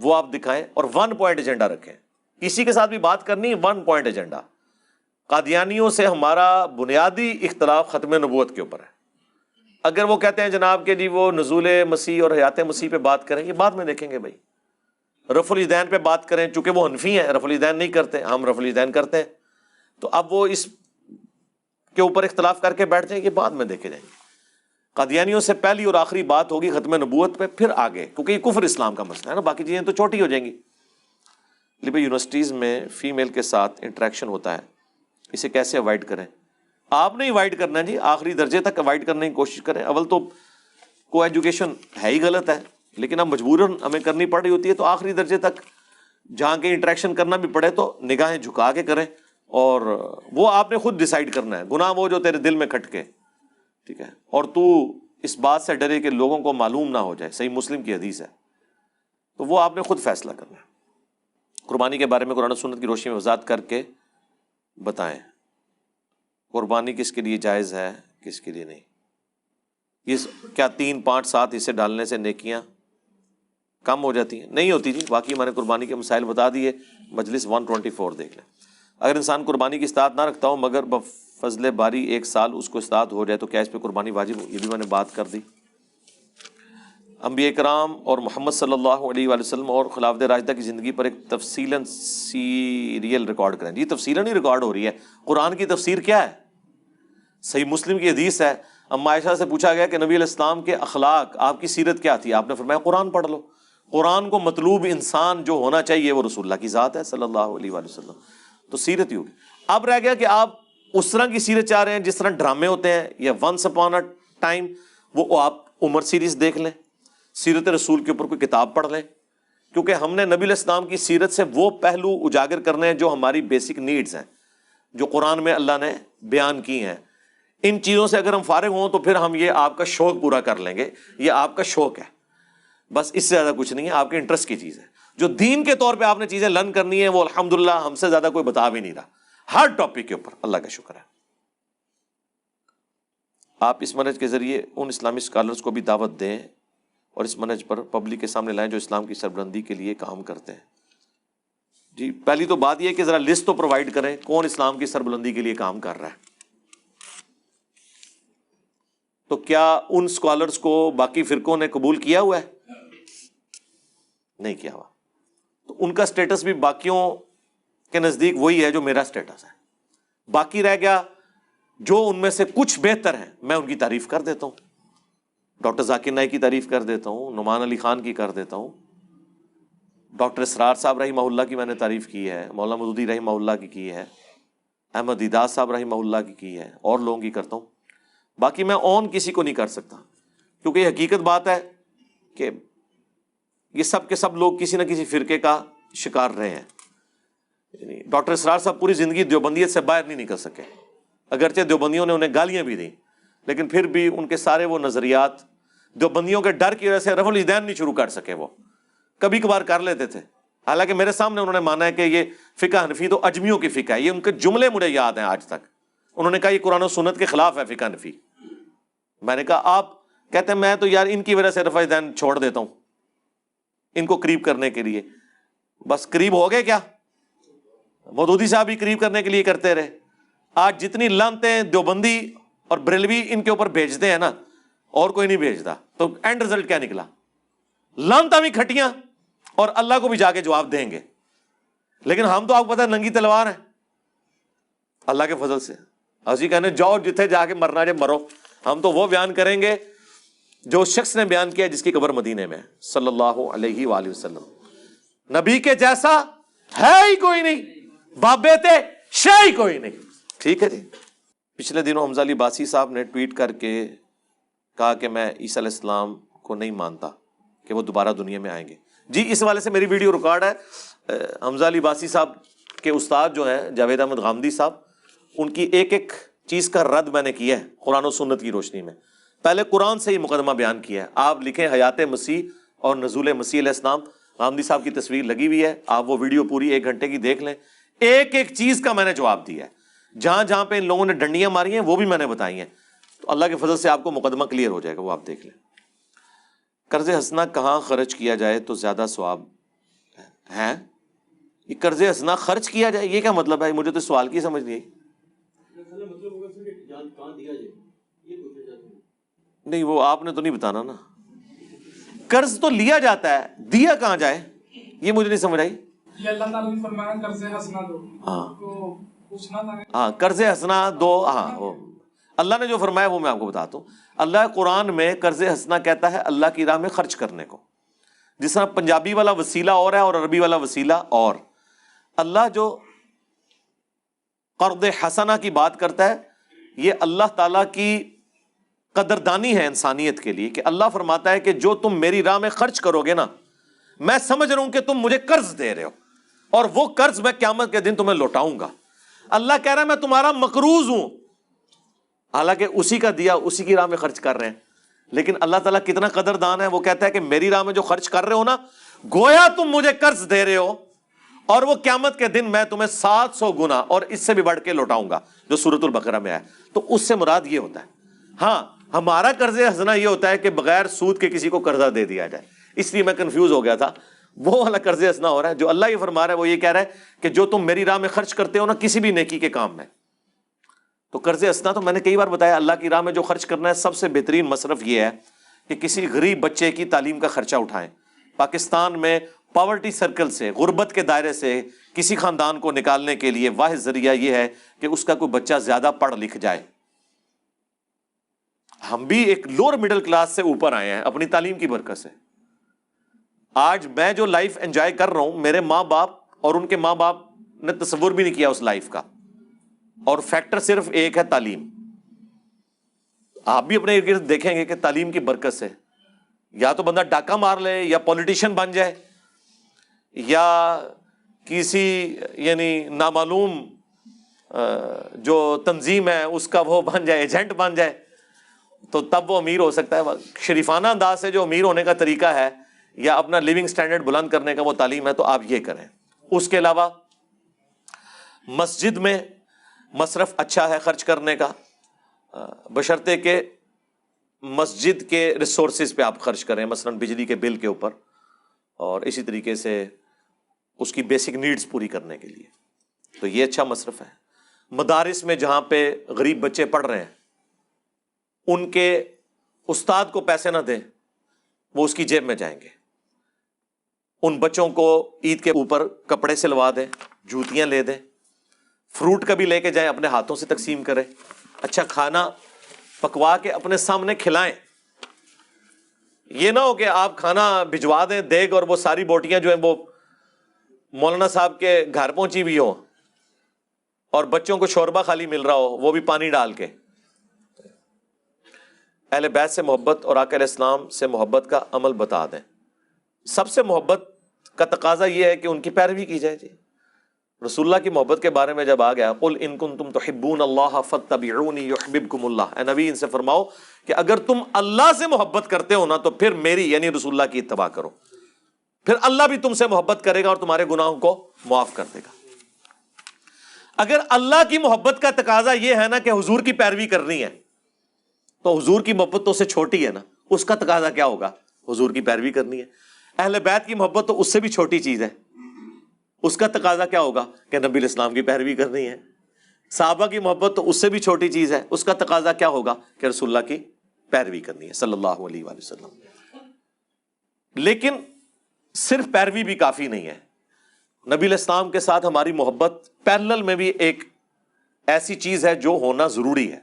وہ آپ دکھائیں اور 1 پوائنٹ ایجنڈا رکھیں. کسی کے ساتھ بھی بات کرنی 1 پوائنٹ ایجنڈا. قادیانیوں سے ہمارا بنیادی اختلاف ختم نبوت کے اوپر ہے. اگر وہ کہتے ہیں جناب کہ جی وہ نزول مسیح اور حیات مسیح پہ بات کریں، یہ بعد میں دیکھیں گے. بھائی رفع الیدین پہ بات کریں، چونکہ وہ حنفی ہیں، رفع الیدین نہیں کرتے، ہم رفع الیدین کرتے ہیں. تو اب وہ اس کے اوپر اختلاف کر کے بیٹھ جائیں، یہ بعد میں دیکھے جائیں گے. قادیانیوں سے پہلی اور آخری بات ہوگی ختم نبوت پہ، پھر آگے، کیونکہ یہ کفر اسلام کا مسئلہ ہے نا، باقی چیزیں تو چھوٹی ہو جائیں گی. لیکن یونیورسٹیز میں فیمیل کے ساتھ انٹریکشن ہوتا ہے، اسے کیسے اوائڈ کریں؟ آپ نے اوائڈ کرنا ہے جی، آخری درجے تک اوائڈ کرنے کی کوشش کریں. اول تو کو ایجوکیشن ہے ہی غلط ہے، لیکن اب مجبوراً ہمیں کرنی پڑ رہی ہوتی ہے، تو آخری درجے تک جہاں کے انٹریکشن کرنا بھی پڑے تو نگاہیں جھکا کے کریں. اور وہ آپ نے خود ڈیسائیڈ کرنا ہے، گناہ وہ جو تیرے دل میں کھٹکے، ٹھیک ہے، اور تو اس بات سے ڈرے کہ لوگوں کو معلوم نہ ہو جائے. صحیح مسلم کی حدیث ہے، تو وہ آپ نے خود فیصلہ کرنا ہے. قربانی کے بارے میں قرآن و سنت کی روشنی میں وضاحت کر کے بتائیں. قربانی کس کے لیے جائز ہے، کس کے لیے نہیں؟ یہ کیا 3 5 7 حصے ڈالنے سے نیکیاں کم ہو جاتی ہیں؟ نہیں ہوتی جی. باقی میں نے قربانی کے مسائل بتا دیے، مجلس 124 دیکھ لیں. اگر انسان قربانی کی استطاعت نہ رکھتا ہو مگر فضل باری 1 سال اس کو استاد ہو جائے تو کیا اس پہ قربانی واجب ہو؟ یہ بھی میں نے بات کر دی. انبیاء کرام اور محمد صلی اللہ علیہ وآلہ وسلم اور خلافت راشدہ کی زندگی پر ایک تفصیلاً سیریل ریکارڈ کریں. یہ تفصیلاً ہی ریکارڈ ہو رہی ہے. قرآن کی تفسیر کیا ہے؟ صحیح مسلم کی حدیث ہے. اما عائشہ سے پوچھا گیا کہ نبی علیہ السلام کے اخلاق، آپ کی سیرت کیا تھی؟ آپ نے فرمایا قرآن پڑھ لو. قرآن کو مطلوب انسان جو ہونا چاہیے وہ رسول اللہ کی ذات ہے صلی اللہ علیہ وآلہ وسلم. تو سیرت ہی ہوگی. اب رہ گیا کہ آپ اس طرح کی سیرت چاہ رہے ہیں جس طرح ڈرامے ہوتے ہیں، یا ونس اپون اے ٹائم، وہ آپ عمر سیریز دیکھ لیں، سیرت رسول کے اوپر کوئی کتاب پڑھ لیں. کیونکہ ہم نے نبی علیہ السلام کی سیرت سے وہ پہلو اجاگر کرنے ہیں جو ہماری بیسک نیڈز ہیں، جو قرآن میں اللہ نے بیان کی ہیں. ان چیزوں سے اگر ہم فارغ ہوں تو پھر ہم یہ آپ کا شوق پورا کر لیں گے. یہ آپ کا شوق ہے، بس اس سے زیادہ کچھ نہیں ہے. آپ کے انٹرسٹ کی چیز ہے. جو دین کے طور پہ آپ نے چیزیں لرن کرنی ہے وہ الحمدللہ ہم سے زیادہ کوئی بتا بھی نہیں رہا ہر ٹاپک کے اوپر. اللہ کا شکر ہے. آپ اس منہج کے ذریعے ان اسلامی اسکالرز کو بھی دعوت دیں اور اس منہج پر پبلک کے سامنے لائیں جو اسلام کی سربلندی کے لیے کام کرتے ہیں. جی پہلی تو بات یہ ہے کہ ذرا لسٹ تو پرووائڈ کریں کون اسلام کی سربلندی کے لیے کام کر رہا ہے. تو کیا ان اسکالرز کو باقی فرقوں نے قبول کیا ہوا ہے؟ نہیں کیا ہوا. تو ان کا سٹیٹس بھی باقیوں کے نزدیک وہی ہے جو میرا سٹیٹس ہے. باقی رہ گیا جو ان میں سے کچھ بہتر ہیں میں ان کی تعریف کر دیتا ہوں. ڈاکٹر ذاکر نائک کی تعریف کر دیتا ہوں، نعمان علی خان کی کر دیتا ہوں، ڈاکٹر اسرار صاحب رحمہ اللہ کی میں نے تعریف کی ہے، مولانا مودودی رحمہ اللہ کی ہے، احمد دیدار صاحب رحمہ اللہ کی ہے، اور لوگوں کی کرتا ہوں. باقی میں اون کسی کو نہیں کر سکتا، کیونکہ یہ حقیقت بات ہے کہ یہ سب کے سب لوگ کسی نہ کسی فرقے کا شکار رہے ہیں. ڈاکٹر اسرار صاحب پوری زندگی دیوبندیت سے باہر نہیں نکل سکے، اگرچہ دیوبندیوں نے انہیں گالیاں بھی دیں، لیکن پھر بھی ان کے سارے وہ نظریات دیوبندیوں کے ڈر کی وجہ سے رفع الیدین نہیں شروع کر سکے. وہ کبھی کبھار کر لیتے تھے، حالانکہ میرے سامنے انہوں نے مانا ہے کہ یہ فقہ حنفی تو اجمیوں کی فقہ ہے. یہ ان کے جملے مجھے یاد ہیں آج تک. انہوں نے کہا یہ قرآن و سنت کے خلاف ہے فقہ حنفی. میں نے کہا آپ کہتے ہیں میں تو یار ان کی وجہ سے رفع الیدین چھوڑ دیتا ہوں ان کو قریب کرنے کے لیے. بس قریب ہو گئے کیا؟ مودودی صاحب بھی قریب کرنے کے لیے کرتے رہے. آج جتنی لانتیں دیوبندی اور بریلوی ان کے اوپر بھیجتے ہیں نا، اور کوئی نہیں بھیجتا. تو اینڈ رزلٹ کیا نکلا؟ لانتا بھی کھٹیاں اور اللہ کو بھی جا کے جواب دیں گے. لیکن ہم تو آپ کو پتہ ہے ننگی تلوار ہیں اللہ کے فضل سے. اسی کہنے جاؤ جتھے جا کے مرنا جے مرو. ہم تو وہ بیان کریں گے جو شخص نے بیان کیا جس کی قبر مدینے میں صلی اللہ علیہ وآلہ وسلم. نبی کے جیسا ہے ہی کوئی نہیں، بابے تے شے ہی کوئی نہیں. ٹھیک ہے جی. پچھلے دنوں حمزہ علی باسی صاحب نے ٹویٹ کر کے کہا کہ میں عیسیٰ علیہ السلام کو نہیں مانتا کہ وہ دوبارہ دنیا میں آئیں گے. جی اس والے سے میری ویڈیو ریکارڈ ہے. حمزہ علی باسی صاحب کے استاد جو ہیں جاوید احمد غامدی صاحب، ان کی ایک ایک چیز کا رد میں نے کیا ہے قرآن و سنت کی روشنی میں. پہلے قرآن سے ہی مقدمہ بیان کیا ہے. آپ لکھیں حیات مسیح اور نزول مسیح علیہ السلام، غامدی صاحب کی تصویر لگی ہوئی ہے، آپ وہ ویڈیو پوری 1 گھنٹے کی دیکھ لیں. ایک ایک چیز کا میں نے جواب دیا ہے. جہاں جہاں پہ ان لوگوں نے ڈنڈیاں ماری ہیں وہ بھی میں نے بتائی ہیں. تو اللہ کے فضل سے آپ کو مقدمہ کلیئر ہو جائے گا، وہ آپ دیکھ لیں. قرض حسنہ کہاں خرچ کیا جائے تو زیادہ ثواب ہے؟ یہ قرض حسنہ خرچ کیا جائے یہ کیا مطلب ہے؟ مجھے تو سوال کی سمجھ نہیں آئی. نہیں وہ آپ نے تو نہیں بتانا نا. قرض تو لیا جاتا ہے، دیا کہاں جائے یہ مجھے نہیں سمجھ آئی. اللہ تعالیٰ نے فرمایا قرض حسنہ دو. ہاں قرض حسنہ دو. ہاں اللہ نے جو فرمایا وہ میں آپ کو بتاتا ہوں. اللہ قرآن میں قرض حسنہ کہتا ہے اللہ کی راہ میں خرچ کرنے کو. جس طرح پنجابی والا وسیلہ اور ہے اور عربی والا وسیلہ اور. اللہ جو قرض حسنہ کی بات کرتا ہے یہ اللہ تعالیٰ کی قدردانی ہے انسانیت کے لیے، کہ اللہ فرماتا ہے کہ جو تم میری راہ میں خرچ کرو گے نا، میں سمجھ رہا ہوں کہ تم مجھے قرض دے رہے ہو اور وہ قرض میں قیامت کے دن تمہیں لوٹاؤں گا. اللہ کہہ رہا ہے میں تمہارا مقروض ہوں، حالانکہ اسی کا دیا اسی کی راہ میں خرچ کر رہے ہیں. لیکن اللہ تعالیٰ کتنا قدردان ہے، وہ کہتا ہے کہ میری راہ میں جو خرچ کر رہے ہو نا، گویا تم مجھے قرض دے رہے ہو اور وہ قیامت کے دن میں تمہیں 700 گنا اور اس سے بھی بڑھ کے لوٹاؤں گا، جو سورۃ البقرہ میں ہے. تو اس سے مراد یہ ہوتا ہے. ہاں ہمارا قرض حسنہ یہ ہوتا ہے کہ بغیر سود کے کسی کو قرضہ دے دیا جائے. اس لیے میں کنفیوز ہو گیا تھا. وہ والا قرض حسنہ ہو رہا ہے جو اللہ یہ فرما رہا ہے، وہ یہ کہہ رہا ہے کہ جو تم میری راہ میں خرچ کرتے ہو نا کسی بھی نیکی کے کام میں، تو قرض حسنہ تو میں نے کئی بار بتایا اللہ کی راہ میں جو خرچ کرنا ہے سب سے بہترین مصرف یہ ہے کہ کسی غریب بچے کی تعلیم کا خرچہ اٹھائیں. پاکستان میں پاورٹی سرکل سے، غربت کے دائرے سے کسی خاندان کو نکالنے کے لیے واحد ذریعہ یہ ہے کہ اس کا کوئی بچہ زیادہ پڑھ لکھ جائے. ہم بھی ایک لوور مڈل کلاس سے اوپر آئے ہیں اپنی تعلیم کی برکت سے. آج میں جو لائف انجوائے کر رہا ہوں میرے ماں باپ اور ان کے ماں باپ نے تصور بھی نہیں کیا اس لائف کا. اور فیکٹر صرف ایک ہے، تعلیم. آپ بھی اپنے ارد گرد دیکھیں گے کہ تعلیم کی برکت سے یا تو بندہ ڈاکہ مار لے یا پولیٹیشین بن جائے یا کسی یعنی نامعلوم جو تنظیم ہے اس کا وہ بن جائے، ایجنٹ بن جائے، تو تب وہ امیر ہو سکتا ہے. شریفانہ انداز سے جو امیر ہونے کا طریقہ ہے یا اپنا لیونگ سٹینڈرڈ بلند کرنے کا وہ تعلیم ہے تو آپ یہ کریں. اس کے علاوہ مسجد میں مصرف اچھا ہے خرچ کرنے کا، بشرطے کہ مسجد کے ریسورسز پہ آپ خرچ کریں، مثلا بجلی کے بل کے اوپر، اور اسی طریقے سے اس کی بیسک نیڈز پوری کرنے کے لیے. تو یہ اچھا مصرف ہے. مدارس میں جہاں پہ غریب بچے پڑھ رہے ہیں ان کے استاد کو پیسے نہ دیں، وہ اس کی جیب میں جائیں گے. ان بچوں کو عید کے اوپر کپڑے سلوا دیں، جوتیاں لے دیں، فروٹ کا بھی لے کے جائیں، اپنے ہاتھوں سے تقسیم کریں، اچھا کھانا پکوا کے اپنے سامنے کھلائیں. یہ نہ ہو کہ آپ کھانا بھجوا دیں دیگ اور وہ ساری بوٹیاں جو ہیں وہ مولانا صاحب کے گھر پہنچی بھی ہو اور بچوں کو شوربہ خالی مل رہا ہو، وہ بھی پانی ڈال کے. اہل بیت سے محبت اور آقا علیہ السلام سے محبت کا عمل بتا دیں. سب سے محبت کا تقاضا یہ ہے کہ ان کی پیروی کی جائے. جی رسول اللہ کی محبت کے بارے میں جب آ گیا قل ان کنتم تحبون اللہ فاتبعونی یحببکم اللہ، اے نبی ان سے فرماؤ کہ اگر تم اللہ سے محبت کرتے ہو نا تو پھر میری یعنی رسول اللہ کی اتباع کرو، پھر اللہ بھی تم سے محبت کرے گا اور تمہارے گناہوں کو معاف کر دے گا. اگر اللہ کی محبت کا تقاضا یہ ہے نا کہ حضور کی پیروی کرنی ہے تو حضور کی محبت تو اس سے چھوٹی ہے نا، اس کا تقاضا کیا ہوگا؟ حضور کی پیروی کرنی ہے. اہل بیت کی محبت تو اس سے بھی چھوٹی چیز ہے، اس کا تقاضا کیا ہوگا کہ نبی علیہ السلام کی پیروی کرنی ہے. صحابہ کی محبت تو اس سے بھی چھوٹی چیز ہے، اس کا تقاضا کیا ہوگا کہ رسول اللہ کی پیروی کرنی ہے صلی اللہ علیہ وآلہ وسلم. لیکن صرف پیروی بھی کافی نہیں ہے. نبی علیہ السلام کے ساتھ ہماری محبت پیرلل میں بھی ایک ایسی چیز ہے جو ہونا ضروری ہے،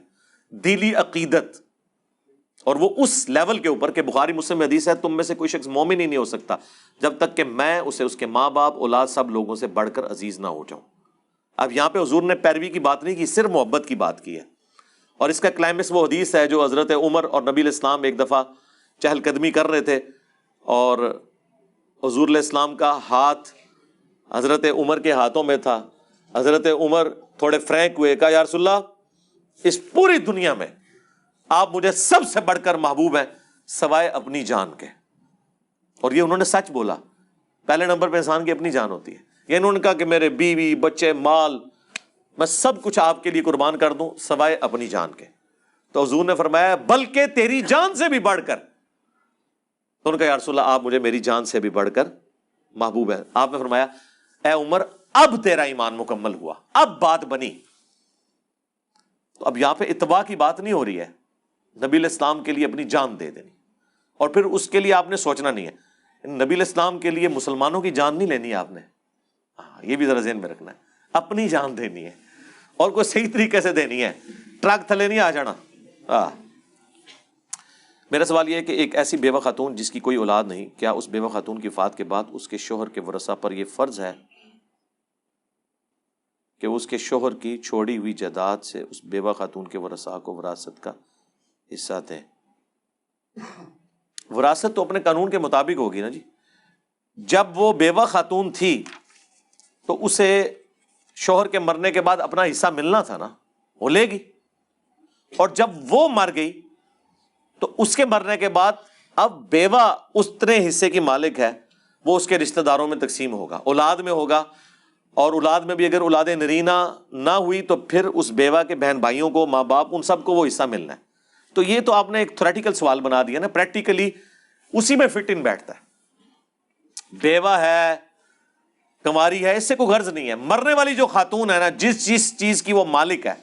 دلی عقیدت. اور وہ اس لیول کے اوپر کہ بخاری مسلم میں حدیث ہے تم میں سے کوئی شخص مومن ہی نہیں ہو سکتا جب تک کہ میں اسے اس کے ماں باپ اولاد سب لوگوں سے بڑھ کر عزیز نہ ہو جاؤں. اب یہاں پہ حضور نے پیروی کی بات نہیں کی، صرف محبت کی بات کی ہے. اور اس کا کلائمیکس وہ حدیث ہے جو حضرت عمر اور نبی علیہ السلام ایک دفعہ چہل قدمی کر رہے تھے اور حضور علیہ السلام کا ہاتھ حضرت عمر کے ہاتھوں میں تھا. حضرت عمر تھوڑے فرینک ہوئے، کہا یا رسول اللہ اس پوری دنیا میں آپ مجھے سب سے بڑھ کر محبوب ہیں سوائے اپنی جان کے. اور یہ انہوں نے سچ بولا. پہلے نمبر پہ انسان کی اپنی جان ہوتی ہے. یہ انہوں نے کہا کہ میرے بیوی بچے مال میں سب کچھ آپ کے لیے قربان کر دوں سوائے اپنی جان کے. تو حضور نے فرمایا بلکہ تیری جان سے بھی بڑھ کر. تو انہوں نے کہا یا رسول اللہ آپ مجھے میری جان سے بھی بڑھ کر محبوب ہے. آپ نے فرمایا اے عمر اب تیرا ایمان مکمل ہوا، اب بات بنی. تو اب یہاں پہ اتباع کی بات نہیں ہو رہی ہے، نبی علیہ السلام کے لیے اپنی جان دے دینی. اور پھر اس کے لیے آپ نے سوچنا نہیں ہے نبی علیہ السلام کے لیے مسلمانوں کی جان نہیں لینی ہے آپ نے. یہ بھی ذرا ذہن میں رکھنا ہے، اپنی جان دینی ہے اور کوئی صحیح طریقے سے دینی ہے، ٹرک تھلے نہیں آ جانا. میرا سوال یہ ہے کہ ایک ایسی بیوہ خاتون جس کی کوئی اولاد نہیں، کیا اس بیوہ خاتون کی وفات کے بعد اس کے شوہر کے ورثہ پر یہ فرض ہے کہ اس کے شوہر کی چھوڑی ہوئی جائیداد سے اس بیوہ خاتون کے ورثاء کو وراثت کا حصہ دیں؟ وراثت تو اپنے قانون کے مطابق ہوگی نا جی. جب وہ بیوہ خاتون تھی تو اسے شوہر کے مرنے کے بعد اپنا حصہ ملنا تھا نا، وہ لے گی. اور جب وہ مر گئی تو اس کے مرنے کے بعد اب بیوہ اتنے حصے کی مالک ہے، وہ اس کے رشتہ داروں میں تقسیم ہوگا، اولاد میں ہوگا. اور اولاد میں بھی اگر اولاد نرینہ نہ ہوئی تو پھر اس بیوہ کے بہن بھائیوں کو، ماں باپ، ان سب کو وہ حصہ ملنا ہے. تو یہ تو آپ نے ایک تھیوریٹیکل سوال بنا دیا نا، پریکٹیکلی اسی میں فٹ ان بیٹھتا ہے. بیوہ ہے، کنواری ہے، اس سے کوئی غرض نہیں ہے. مرنے والی جو خاتون ہے نا، جس چیز کی وہ مالک ہے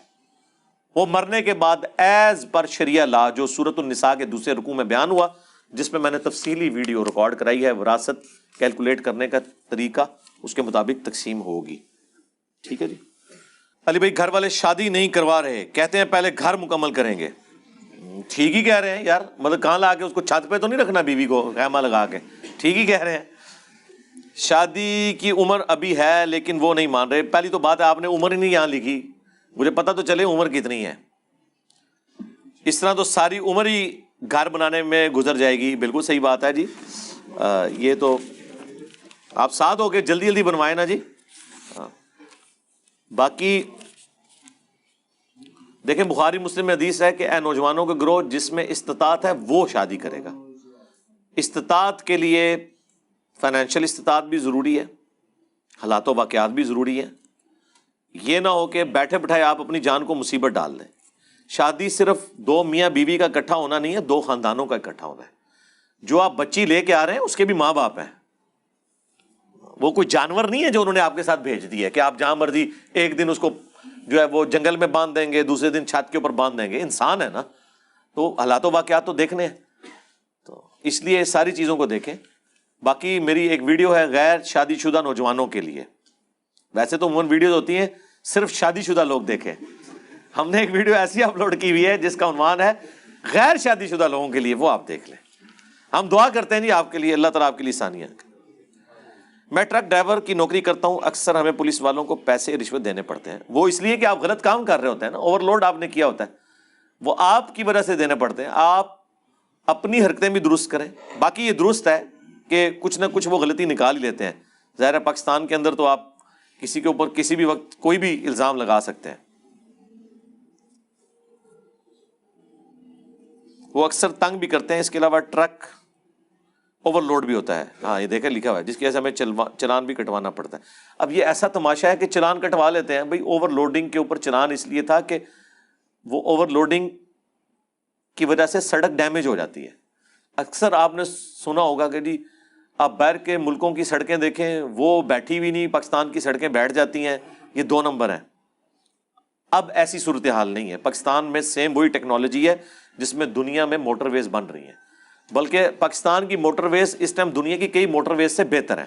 وہ مرنے کے بعد ایز پر شریعہ لا جو سورۃ النساء کے دوسرے رکوع میں بیان ہوا، جس میں میں نے تفصیلی ویڈیو ریکارڈ کرائی ہے، وراثت کیلکولیٹ کرنے کا طریقہ اس کے مطابق تقسیم ہوگی. ٹھیک ہے جی. علی بھائی گھر والے شادی نہیں کروا رہے، کہتے ہیں پہلے گھر مکمل کریں گے. ٹھیک ہی کہہ رہے ہیں یار، مطلب کہاں لا کے اس کو چھت پہ تو نہیں رکھنا بیوی کو خیمہ لگا کے. ٹھیک ہی کہہ رہے ہیں. شادی کی عمر ابھی ہے لیکن وہ نہیں مان رہے. پہلی تو بات ہے آپ نے عمر ہی نہیں یہاں لکھی، مجھے پتہ تو چلے عمر کتنی ہے. اس طرح تو ساری عمر ہی گھر بنانے میں گزر جائے گی. بالکل صحیح بات ہے جی. یہ تو آپ ساتھ ہو کے جلدی جلدی بنوائیں نا جی. باقی دیکھیں بخاری مسلم میں حدیث ہے کہ اے نوجوانوں کے گروہ جس میں استطاعت ہے وہ شادی کرے گا. استطاعت کے لیے فائنینشیل استطاعت بھی ضروری ہے، حالات و واقعات بھی ضروری ہے. یہ نہ ہو کہ بیٹھے بٹھائے آپ اپنی جان کو مصیبت ڈال دیں. شادی صرف دو میاں بیوی کا اکٹھا ہونا نہیں ہے، دو خاندانوں کا اکٹھا ہونا ہے. جو آپ بچی لے کے آ رہے ہیں اس کے بھی ماں باپ ہیں. وہ کوئی جانور نہیں ہے جو انہوں نے آپ کے ساتھ بھیج دی ہے کہ آپ جہاں مرضی ایک دن اس کو جو ہے وہ جنگل میں باندھ دیں گے، دوسرے دن چھت کے اوپر باندھ دیں گے. انسان ہے نا، تو حالات و واقعات تو دیکھنے ہیں. تو اس لیے ساری چیزوں کو دیکھیں. باقی میری ایک ویڈیو ہے غیر شادی شدہ نوجوانوں کے لیے. ویسے تو عموماً ویڈیوز ہوتی ہیں صرف شادی شدہ لوگ دیکھیں. ہم نے ایک ویڈیو ایسی اپلوڈ کی ہوئی ہے جس کا عنوان ہے غیر شادی شدہ لوگوں کے لیے، وہ آپ دیکھ لیں. ہم دعا کرتے ہیں جی آپ کے لیے، اللہ تعالیٰ آپ کے لیے آسانیاں. میں ٹرک ڈرائیور کی نوکری کرتا ہوں، اکثر ہمیں پولیس والوں کو پیسے رشوت دینے پڑتے ہیں. وہ اس لیے کہ آپ غلط کام کر رہے ہوتے ہیں نا، اوور لوڈ آپ نے کیا ہوتا ہے، وہ آپ کی وجہ سے دینے پڑتے ہیں. آپ اپنی حرکتیں بھی درست کریں. باقی یہ درست ہے کہ کچھ نہ کچھ وہ غلطی نکال ہی لیتے ہیں. ظاہر ہے پاکستان کے اندر تو آپ کسی کے اوپر کسی بھی وقت کوئی بھی الزام لگا سکتے ہیں. وہ اکثر تنگ بھی کرتے ہیں. اس کے علاوہ ٹرک اوور لوڈ بھی ہوتا ہے. ہاں یہ دیکھیں لکھا ہوا ہے، جس کی وجہ سے ہمیں چلان بھی کٹوانا پڑتا ہے. اب یہ ایسا تماشا ہے کہ چلان کٹوا لیتے ہیں. بھائی اوور لوڈنگ کے اوپر چلان اس لیے تھا کہ وہ اوور لوڈنگ کی وجہ سے سڑک ڈیمیج ہو جاتی ہے. اکثر آپ نے سنا ہوگا کہ جی آپ باہر کے ملکوں کی سڑکیں دیکھیں، وہ بیٹھی ہوئی نہیں، پاکستان کی سڑکیں بیٹھ جاتی ہیں، یہ 2 نمبر ہیں. اب ایسی صورتحال نہیں ہے. پاکستان میں سیم وہی ٹیکنالوجی ہے جس میں دنیا میں موٹر ویز بن رہی ہیں، بلکہ پاکستان کی موٹر ویز اس ٹائم دنیا کی کئی موٹر ویز سے بہتر ہیں.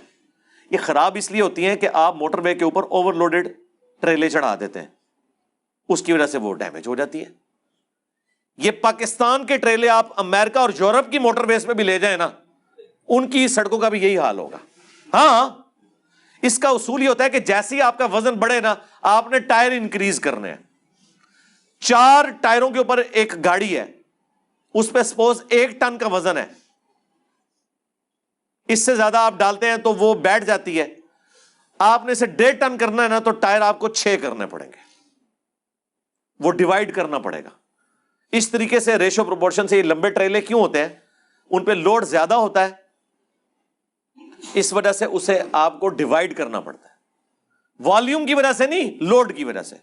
یہ خراب اس لیے ہوتی ہیں کہ آپ موٹر وے کے اوپر اوور لوڈڈ ٹریلے چڑھا دیتے ہیں، اس کی وجہ سے وہ ڈیمیج ہو جاتی ہے. یہ پاکستان کے ٹریلے آپ امریکہ اور یورپ کی موٹر ویز پہ بھی لے جائیں نا، ان کی سڑکوں کا بھی یہی حال ہوگا. ہاں اس کا اصول یہ ہوتا ہے کہ جیسے ہی آپ کا وزن بڑھے نا، آپ نے ٹائر انکریز کرنے ہیں. 4 ٹائروں کے اوپر ایک گاڑی ہے، اس پہ سپوز 1 ٹن کا وزن ہے، اس سے زیادہ آپ ڈالتے ہیں تو وہ بیٹھ جاتی ہے. آپ نے اسے 1.5 ٹن کرنا ہے نا، تو ٹائر آپ کو 6 کرنے پڑیں گے، وہ ڈیوائڈ کرنا پڑے گا. اس طریقے سے ریشو پروپورشن سے یہ لمبے ٹریلے کیوں ہوتے ہیں؟ ان پہ لوڈ زیادہ ہوتا ہے، اس وجہ سے اسے آپ کو ڈیوائڈ کرنا پڑتا ہے. والیوم کی وجہ سے نہیں، لوڈ کی وجہ سے.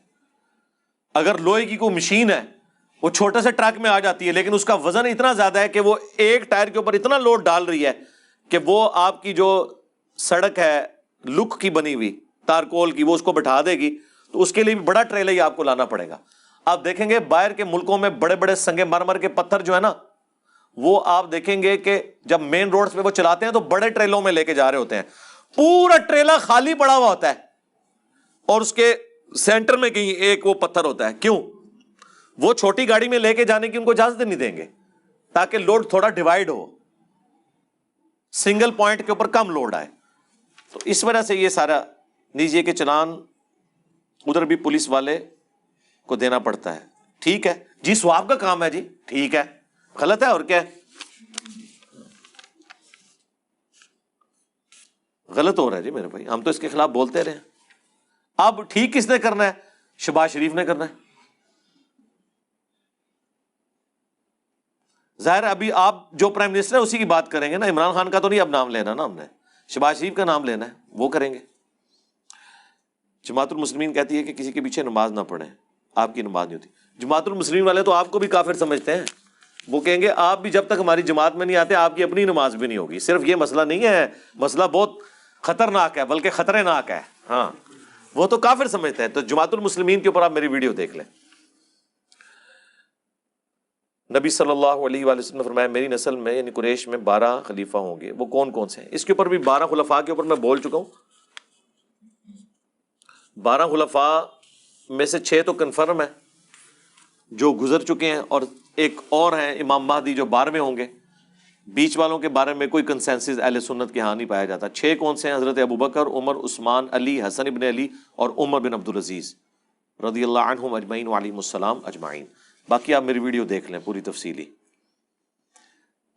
اگر لوہے کی کوئی مشین ہے، وہ چھوٹے سے ٹرک میں آ جاتی ہے، لیکن اس کا وزن اتنا زیادہ ہے کہ وہ ایک ٹائر کے اوپر اتنا لوڈ ڈال رہی ہے کہ وہ آپ کی جو سڑک ہے لک کی بنی ہوئی تارکول کی، وہ اس کو بٹھا دے گی. تو اس کے لیے بھی بڑا ٹریلر ہی آپ کو لانا پڑے گا. آپ دیکھیں گے باہر کے ملکوں میں بڑے بڑے سنگے مرمر کے پتھر جو ہے نا، وہ آپ دیکھیں گے کہ جب مین روڈز پہ وہ چلاتے ہیں تو بڑے ٹریلوں میں لے کے جا رہے ہوتے ہیں. پورا ٹریلا خالی پڑا ہوا ہوتا ہے اور اس کے سینٹر میں کہیں ایک وہ پتھر ہوتا ہے. کیوں؟ وہ چھوٹی گاڑی میں لے کے جانے کی ان کو اجازت نہیں دیں گے، تاکہ لوڈ تھوڑا ڈیوائڈ ہو، سنگل پوائنٹ کے اوپر کم لوڈ آئے. تو اس وجہ سے یہ سارا لیجیے کہ چلان ادھر بھی پولیس والے کو دینا پڑتا ہے. ٹھیک ہے جی، سواب کا کام ہے جی، ٹھیک ہے، غلط ہے اور کیا ہے؟ غلط ہو رہا ہے جی میرے بھائی، ہم تو اس کے خلاف بولتے رہے. اب ٹھیک کس نے کرنا ہے؟ شہباز شریف نے کرنا ہے. ظاہر ابھی آپ جو پرائم منسٹر ہے اسی کی بات کریں گے نا، عمران خان کا تو نہیں اب نام لینا نا، ہم نے شہباز شریف کا نام لینا ہے، وہ کریں گے. جماعت المسلمین کہتی ہے کہ کسی کے پیچھے نماز نہ پڑھیں، آپ کی نماز نہیں ہوتی. جماعت المسلمین والے تو آپ کو بھی کافر سمجھتے ہیں. وہ کہیں گے آپ بھی جب تک ہماری جماعت میں نہیں آتے آپ کی اپنی نماز بھی نہیں ہوگی. صرف یہ مسئلہ نہیں ہے، مسئلہ بہت خطرناک ہے، بلکہ خطرے ناک ہے. ہاں وہ تو کافر سمجھتے ہیں. تو جماعت المسلمین کے اوپر آپ میری ویڈیو دیکھ لیں. نبی صلی اللہ علیہ وآلہ وسلم نے فرمایا میری نسل میں یعنی قریش میں 12 خلیفہ ہوں گے. وہ کون کون سے ہیں؟ اس کے اوپر بھی 12 خلفاء کے اوپر میں بول چکا ہوں. 12 خلفاء میں سے 6 تو کنفرم ہے جو گزر چکے ہیں، اور ایک اور ہیں امام مہدی جو 12ویں ہوں گے. بیچ والوں کے بارے میں کوئی کنسنسس اہل سنت کے ہاں نہیں پایا جاتا. 6 کون سے ہیں؟ حضرت ابوبکر، عمر، عثمان، علی، حسن ابن علی اور عمر بن عبدالعزیز رضی اللہ عنہم اجمعین وعلیہم السلام اجمعین. باقی آپ میری ویڈیو دیکھ لیں پوری تفصیلی.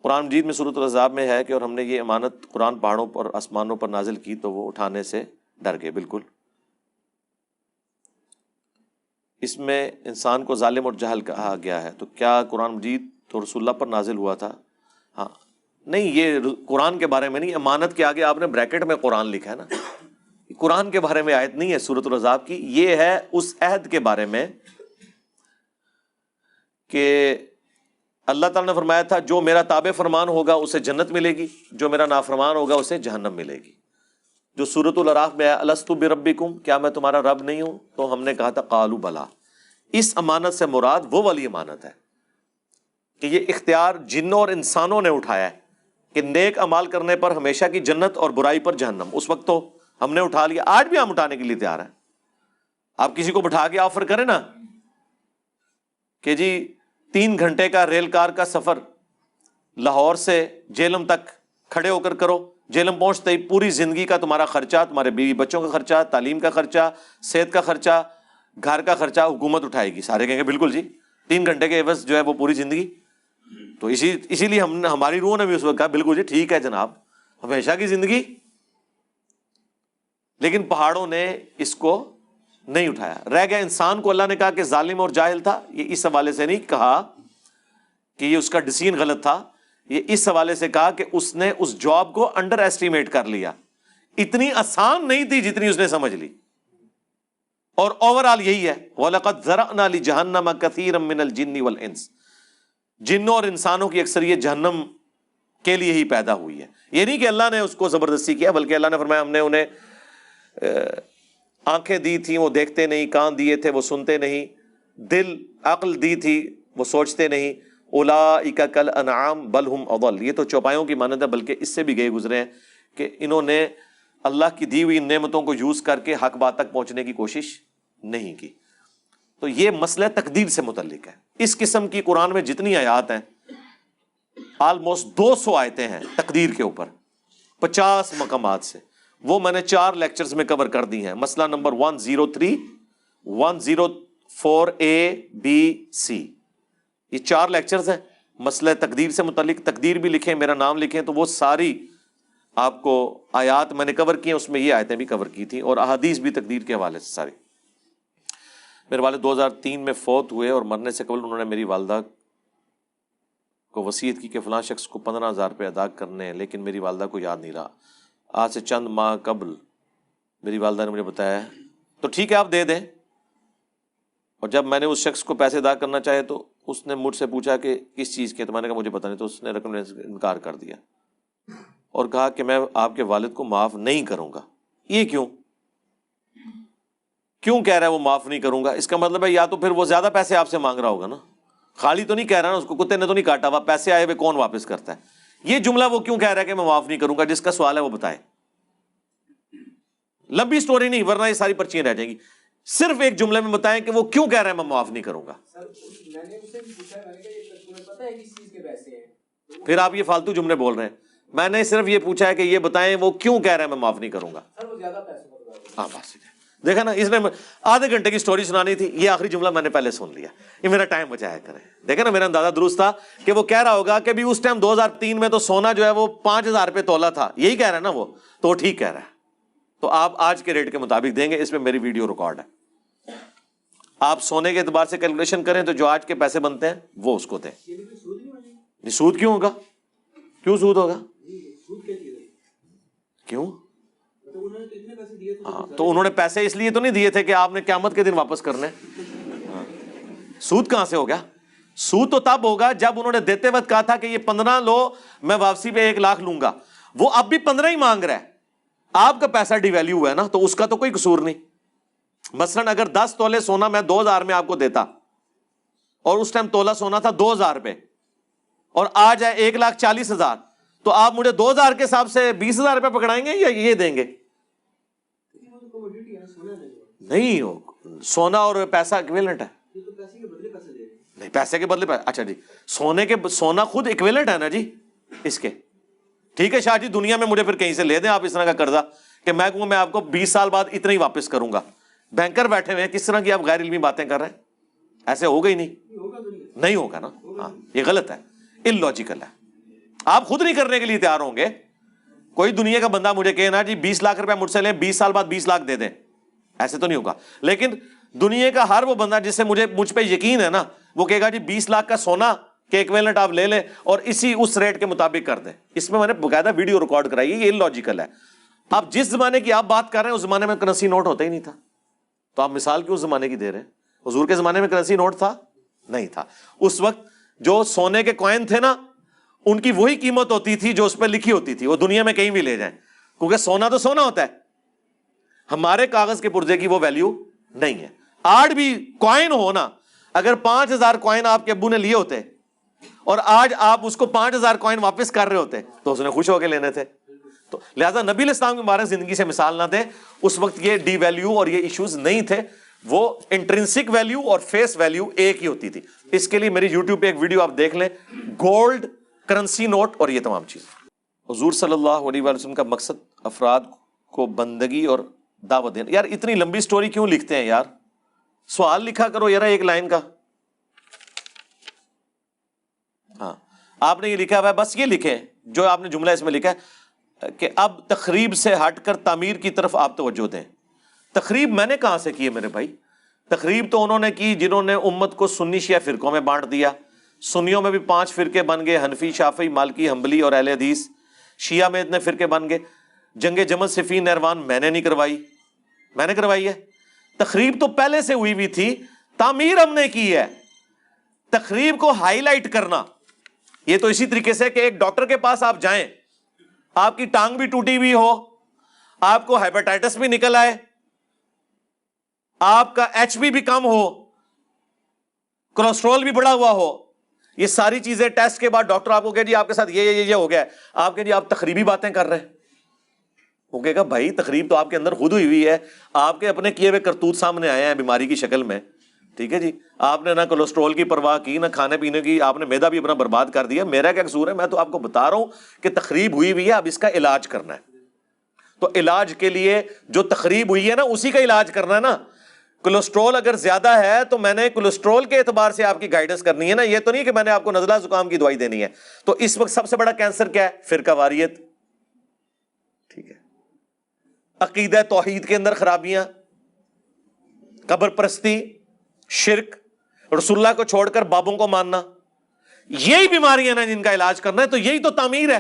قرآن مجید میں سورۃ الاحزاب میں ہے کہ اور ہم نے یہ امانت قرآن پہاڑوں پر آسمانوں پر نازل کی تو وہ اٹھانے سے ڈر گئے. بالکل اس میں انسان کو ظالم اور جاہل کہا گیا ہے. تو کیا قرآن مجید تو رسول اللہ پر نازل ہوا تھا؟ ہاں نہیں، یہ قرآن کے بارے میں نہیں. امانت کے آگے آپ نے بریکٹ میں قرآن لکھا ہے نا. قرآن کے بارے میں آیت نہیں ہے سورۃ الاحزاب کی. یہ ہے اس عہد کے بارے میں کہ اللہ تعالیٰ نے فرمایا تھا جو میرا تابع فرمان ہوگا اسے جنت ملے گی، جو میرا نافرمان ہوگا اسے جہنم ملے گی. جو سورۃ الاعراف میں ہے الست بربکم، کیا میں تمہارا رب نہیں ہوں؟ تو ہم نے کہا تھا قالوا بلا. اس امانت سے مراد وہ والی امانت ہے کہ یہ اختیار جنوں اور انسانوں نے اٹھایا ہے کہ نیک عمال کرنے پر ہمیشہ کی جنت اور برائی پر جہنم. اس وقت تو ہم نے اٹھا لیا، آج بھی ہم اٹھانے کے لیے تیار ہیں. آپ کسی کو بٹھا کے آفر کریں نا کہ جی 3 گھنٹے کا ریل کار کا سفر لاہور سے جہلم تک کھڑے ہو کر کرو، جہلم پہنچتے ہی پوری زندگی کا تمہارا خرچہ، تمہارے بیوی بچوں کا خرچہ، تعلیم کا خرچہ، صحت کا خرچہ، گھر کا خرچہ حکومت اٹھائے گی. سارے کہیں گے بالکل جی، 3 گھنٹے کے عوض جو ہے وہ پوری زندگی. تو اسی لیے ہماری روح نے بھی اس وقت کہا بالکل جی ٹھیک ہے جناب، ہمیشہ کی زندگی. لیکن پہاڑوں نے اس کو نہیں اٹھایا، رہ گیا انسان کو. اللہ نے کہا کہ ظالم اور جاہل تھا. یہ اس حوالے سے نہیں کہا کہ یہ اس کا ڈیسیژن غلط تھا، یہ اس حوالے سے کہا کہ اس نے اس جاب کو انڈر ایسٹیمیٹ کر لیا. اتنی آسان نہیں تھی جتنی اس نے سمجھ لی. اور اوور آل یہی ہے وَلَقَدْ ذَرَأْنَا لِجَهَنَّمَ كَثِيرًا مِّنَ الْجِنِّ وَالْإِنسِ. جنوں اور انسانوں کی اکثریت جہنم کے لیے ہی پیدا ہوئی ہے. یہ نہیں کہ اللہ نے اس کو زبردستی کیا، بلکہ اللہ نے فرمایا ہم نے انہیں آنکھیں دی تھیں وہ دیکھتے نہیں، کان دیے تھے وہ سنتے نہیں، دل عقل دی تھی وہ سوچتے نہیں. اولئک کالانعام بل ہم اضل. یہ تو چوپایوں کی مانند ہے، بلکہ اس سے بھی گئے گزرے ہیں کہ انہوں نے اللہ کی دی ہوئی نعمتوں کو یوز کر کے حق بات تک پہنچنے کی کوشش نہیں کی. تو یہ مسئلہ تقدیر سے متعلق ہے. اس قسم کی قرآن میں جتنی آیات ہیں آلموسٹ 200 آیتیں ہیں تقدیر کے اوپر 50 مقامات سے. وہ میں نے 4 لیکچرز میں کور کر دی ہیں. مسئلہ نمبر 103 104A B C، یہ 4 لیکچرز ہیں مسئلہ تقدیر سے متعلق. تقدیر بھی لکھیں، میرا نام لکھیں، تو وہ ساری آپ کو آیات میں نے کور کی ہیں. اس میں یہ آیتیں بھی کور کی تھیں اور احادیث بھی تقدیر کے حوالے سے ساری. میرے والد 2003 میں فوت ہوئے اور مرنے سے قبل انہوں نے میری والدہ کو وصیت کی کہ فلاں شخص کو 15,000 روپے ادا کرنے ہیں، لیکن میری والدہ کو یاد نہیں رہا. آج سے چند ماہ قبل میری والدہ نے مجھے بتایا تو ٹھیک ہے آپ دے دیں. اور جب میں نے اس شخص کو پیسے ادا کرنا چاہے تو اس نے مجھ سے پوچھا کہ کس چیز کے، تو میں نے کہا مجھے پتہ نہیں. تو اس نے رقم لینے سے انکار کر دیا اور کہا کہ میں آپ کے والد کو معاف نہیں کروں گا. یہ کیوں کہہ رہا ہے وہ معاف نہیں کروں گا؟ اس کا مطلب ہے یا تو پھر وہ زیادہ پیسے آپ سے مانگ رہا ہوگا نا. خالی تو نہیں کہہ رہا نا، اس کو کتے نے تو نہیں کاٹا ہوا، پیسے آئے ہوئے کون واپس کرتا ہے. یہ جملہ وہ کیوں کہہ رہا ہے کہ میں معاف نہیں کروں گا؟ جس کا سوال ہے وہ بتائے. لمبی سٹوری نہیں، ورنہ یہ ساری پرچیاں رہ جائیں گی. صرف ایک جملے میں بتائیں کہ وہ کیوں کہہ رہا ہے میں معاف نہیں کروں گا. پھر آپ یہ فالتو جملے بول رہے ہیں. میں نے صرف یہ پوچھا ہے کہ یہ بتائیں وہ کیوں کہہ رہا ہے میں معاف نہیں کروں گا. ہاں بس دیکھا نا، اس نے آدھے گھنٹے کی سٹوری سنانی تھی، یہ آخری جملہ میں نے پہلے سن لیا. یہ میرا ٹائم بچایا کریں. دیکھا نا میرا اندازہ درست تھا کہ وہ کہہ رہا ہوگا کہ بھی اس ٹائم 2003 میں تو سونا جو ہے وہ 5,000 روپے تولا تھا، یہی کہہ رہا ہے نا وہ، تو وہ ٹھیک کہہ رہا ہے. تو آپ آج کے ریٹ کے مطابق دیں گے. اس میں میری ویڈیو ریکارڈ ہے. آپ سونے کے اعتبار سے کیلکولیشن کریں تو جو آج کے پیسے بنتے ہیں وہ اس کو دیں. سود کیوں ہوگا؟ کیوں سود ہوگا؟ کیوں؟ ہاں تو انہوں نے پیسے اس لیے تو نہیں دیے تھے کہ آپ نے قیامت کے دن واپس کرنے. سود کہاں سے ہو گیا؟ سود تو تب ہوگا جب انہوں نے دیتے وقت کہا تھا کہ یہ 15 لو، میں واپسی پہ 1 لاکھ لوں گا. وہ اب بھی 15 ہی مانگ رہا ہے. آپ کا پیسہ ڈی ویلیو ہوا ہے نا، تو اس کا تو کوئی قصور نہیں. مثلاً اگر 10 تولے سونا میں 2,000 میں آپ کو دیتا اور اس ٹائم تولہ سونا تھا 2000 روپے اور آج ہے 1,40,000, تو آپ مجھے 2000 کے حساب سے 20,000 روپے پکڑائیں گے یا یہ دیں گے؟ نہیں ہو, سونا اور پیسہ ایکویلنٹ ہے. نہیں, پیسے کے بدلے اچھا جی, سونا خود ایکویلنٹ ہے نا جی اس کے. ٹھیک ہے شاہ جی, دنیا میں مجھے پھر کہیں سے لے دیں آپ اس طرح کا قرضہ کہ میں کہوں میں آپ کو 20 سال بعد اتنا ہی واپس کروں گا. بینکر بیٹھے ہوئے ہیں, کس طرح کی آپ غیر علمی باتیں کر رہے ہیں؟ ایسے ہوگا ہی نہیں ہوگا نا. ہاں, یہ غلط ہے, ان لاجیکل ہے. آپ خود نہیں کرنے کے لیے تیار ہوں گے. کوئی دنیا کا بندہ مجھے کہے نا جی 20 لاکھ روپے مجھ سے لیں, 20 سال بعد 20 لاکھ دے دیں, ایسے تو نہیں ہوگا. لیکن دنیا کا ہر وہ بندہ جس سے مجھ پہ یقین ہے نا, وہ کہے گا جی 20 لاکھ کا سونا کے ایکویلنٹ آپ لے لیں اور اس ریٹ کے مطابق کر دیں. اس میں نے باقاعدہ ویڈیو ریکارڈ کرائی ہے, یہ ان لاجیکل ہے. آپ جس زمانے کی آپ بات کر رہے ہیں اس زمانے میں کرنسی نوٹ ہوتا ہی نہیں تھا, تو آپ مثال کیوں اس زمانے کی دے رہے ہیں؟ حضور کے زمانے میں کرنسی نوٹ تھا؟ نہیں تھا. اس وقت جو سونے کے کوئن تھے نا, ان کی وہی قیمت ہوتی تھی جو اس پہ لکھی ہوتی تھی, وہ دنیا میں کہیں بھی لے جائیں, کیونکہ سونا تو سونا ہوتا ہے. ہمارے کاغذ کے پرزے کی وہ ویلیو نہیں ہے. آج بھی کوئن ہو نا, اگر 5000 کوئن آپ کے ابو نے لیے ہوتے اور آج آپ اس کو 5000 کوئن واپس کر رہے ہوتے تو اس نے خوش ہو کے لینے تھے. تو لہذا نبی علیہ السلام کے مبارک زندگی سے مثال نہ دیں. اس وقت یہ ڈی ویلیو اور یہ ایشوز نہیں تھے, وہ انٹرنسک ویلیو اور فیس ویلیو ایک ہی ہوتی تھی. اس کے لیے میری یوٹیوب پہ ایک ویڈیو آپ دیکھ لیں, گولڈ, کرنسی نوٹ اور یہ تمام چیز. حضور صلی اللہ علیہ وسلم کا مقصد افراد کو بندگی اور دعوت دینا. یار اتنی لمبی سٹوری کیوں لکھتے ہیں یار؟ سوال لکھا کرو یار ایک لائن کا. ہاں, آپ نے یہ لکھا ہوا ہے, بس یہ لکھیں جو آپ نے جملہ اس میں لکھا ہے کہ اب تخریب سے ہٹ کر تعمیر کی طرف آپ توجہ دیں. تخریب میں نے کہاں سے کی ہے میرے بھائی؟ تخریب تو انہوں نے کی جنہوں نے امت کو سنی شیعہ فرقوں میں بانٹ دیا. سنیوں میں بھی 5 فرقے بن گئے, حنفی, شافعی, مالکی, حنبلی اور اہل حدیث. شیعہ میں اتنے فرقے بن گئے. جنگ جمل, صفین, نہروان میں نے نہیں کروائی, میں نے کروائی ہے. تخریب تو پہلے سے ہوئی ہوئی تھی, تعمیر ہم نے کی ہے. تخریب کو ہائی لائٹ کرنا, یہ تو اسی طریقے سے کہ ایک ڈاکٹر کے پاس آپ جائیں, آپ کی ٹانگ بھی ٹوٹی ہوئی ہو, آپ کو ہیپاٹائٹس بھی نکل آئے, آپ کا ایچ بی بھی کم ہو, کولیسٹرول بھی بڑھا ہوا ہو, یہ ساری چیزیں ٹیسٹ کے بعد ڈاکٹر آپ کو کہے جی آپ کے ساتھ یہ ہو گیا ہے, آپ کہے جی آپ تخریبی باتیں کر رہے ہیں. وہ کہے گا بھائی تخریب تو آپ کے اندر خود ہوئی ہوئی ہے, آپ کے اپنے کیے ہوئے کرتوت سامنے آئے ہیں بیماری کی شکل میں. ٹھیک ہے جی, آپ نے نہ کولیسٹرول کی پرواہ کی, نہ کھانے پینے کی, آپ نے میدا بھی اپنا برباد کر دیا. میرا کیا قصور ہے؟ میں تو آپ کو بتا رہا ہوں کہ تخریب ہوئی ہوئی ہے, اب اس کا علاج کرنا ہے. تو علاج کے لیے جو تخریب ہوئی ہے نا اسی کا علاج کرنا ہے نا. کولیسٹرول اگر زیادہ ہے تو میں نے کولیسٹرول کے اعتبار سے آپ کی گائیڈنس کرنی ہے نا, یہ تو نہیں کہ میں نے آپ کو نزلہ زکام کی دوائی دینی ہے. تو اس وقت سب سے بڑا کینسر کیا ہے؟ فرقہ واریت. ٹھیک ہے, عقیدہ توحید کے اندر خرابیاں, قبر پرستی, شرک, رسول اللہ کو چھوڑ کر بابوں کو ماننا, یہی بیماریاں ہیں جن کا علاج کرنا ہے. تو یہی تو تعمیر ہے.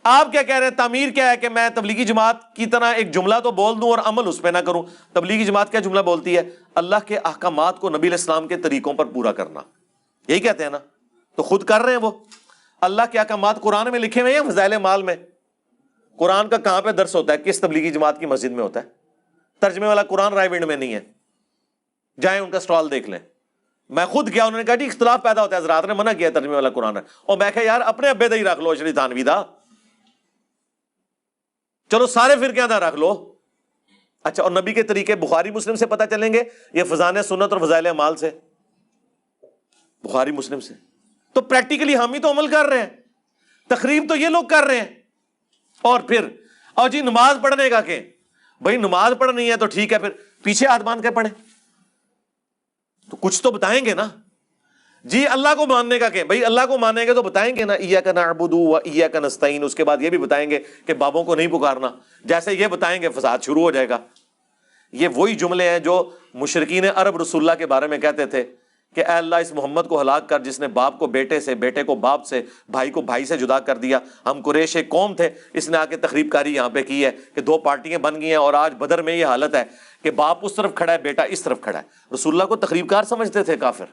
آپ کیا کہہ رہے ہیں تعمیر کیا ہے؟ کہ میں تبلیغی جماعت کی طرح ایک جملہ تو بول دوں اور عمل اس پہ نہ کروں. تبلیغی جماعت کیا جملہ بولتی ہے؟ اللہ کے احکامات کو نبی علیہ السلام کے طریقوں پر پورا کرنا, یہی کہتے ہیں نا. تو خود کر رہے ہیں وہ. اللہ کے احکامات قرآن میں لکھے ہوئے ہیں, فضائل مال میں. قرآن کا کہاں پہ درس ہوتا ہے؟ کس تبلیغی جماعت کی مسجد میں ہوتا ہے؟ ترجمے والا قرآن رائے ونڈ میں نہیں ہے, جائیں ان کا سٹال دیکھ لیں. میں خود گیا, انہوں نے کہا جی اختلاف پیدا ہوتا ہے, حضرات نے منع کیا ترجمے والا قرآن ہے. اور میں کہا یار اپنے ابے دا ہی رکھ لو, اشری تھانوی دا, چلو سارے فرقے دا رکھ لو. اچھا, اور نبی کے طریقے بخاری مسلم سے پتہ چلیں گے یہ فضائل سنت اور فضائل اعمال سے؟ بخاری مسلم سے. تو پریکٹیکلی ہم ہی تو عمل کر رہے ہیں. تخریب تو یہ لوگ کر رہے ہیں. اور پھر اور جی نماز پڑھنے کا کہ بھائی نماز پڑھنی ہے تو ٹھیک ہے, پھر پیچھے ہاتھ باندھ کے پڑھیں. تو کچھ تو بتائیں گے نا. جی اللہ کو ماننے کا کہ بھائی اللہ کو مانیں گے تو بتائیں گے نا ایاک نعبد و ایاک نستعین. اس کے بعد یہ بھی بتائیں گے کہ بابوں کو نہیں پکارنا. جیسے یہ بتائیں گے فساد شروع ہو جائے گا. یہ وہی جملے ہیں جو مشرکین عرب رسول اللہ کے بارے میں کہتے تھے کہ اے اللہ اس محمد کو ہلاک کر جس نے باپ کو بیٹے سے, بیٹے کو باپ سے, بھائی کو بھائی سے جدا کر دیا. ہم قریش ایک قوم تھے, اس نے آ کے تخریب کاری یہاں پہ کی ہے کہ 2 پارٹیاں بن گئی ہیں اور آج بدر میں یہ حالت ہے کہ باپ اس طرف کھڑا ہے, بیٹا اس طرف کھڑا ہے. رسول اللہ کو تخریب کار سمجھتے تھے کافر.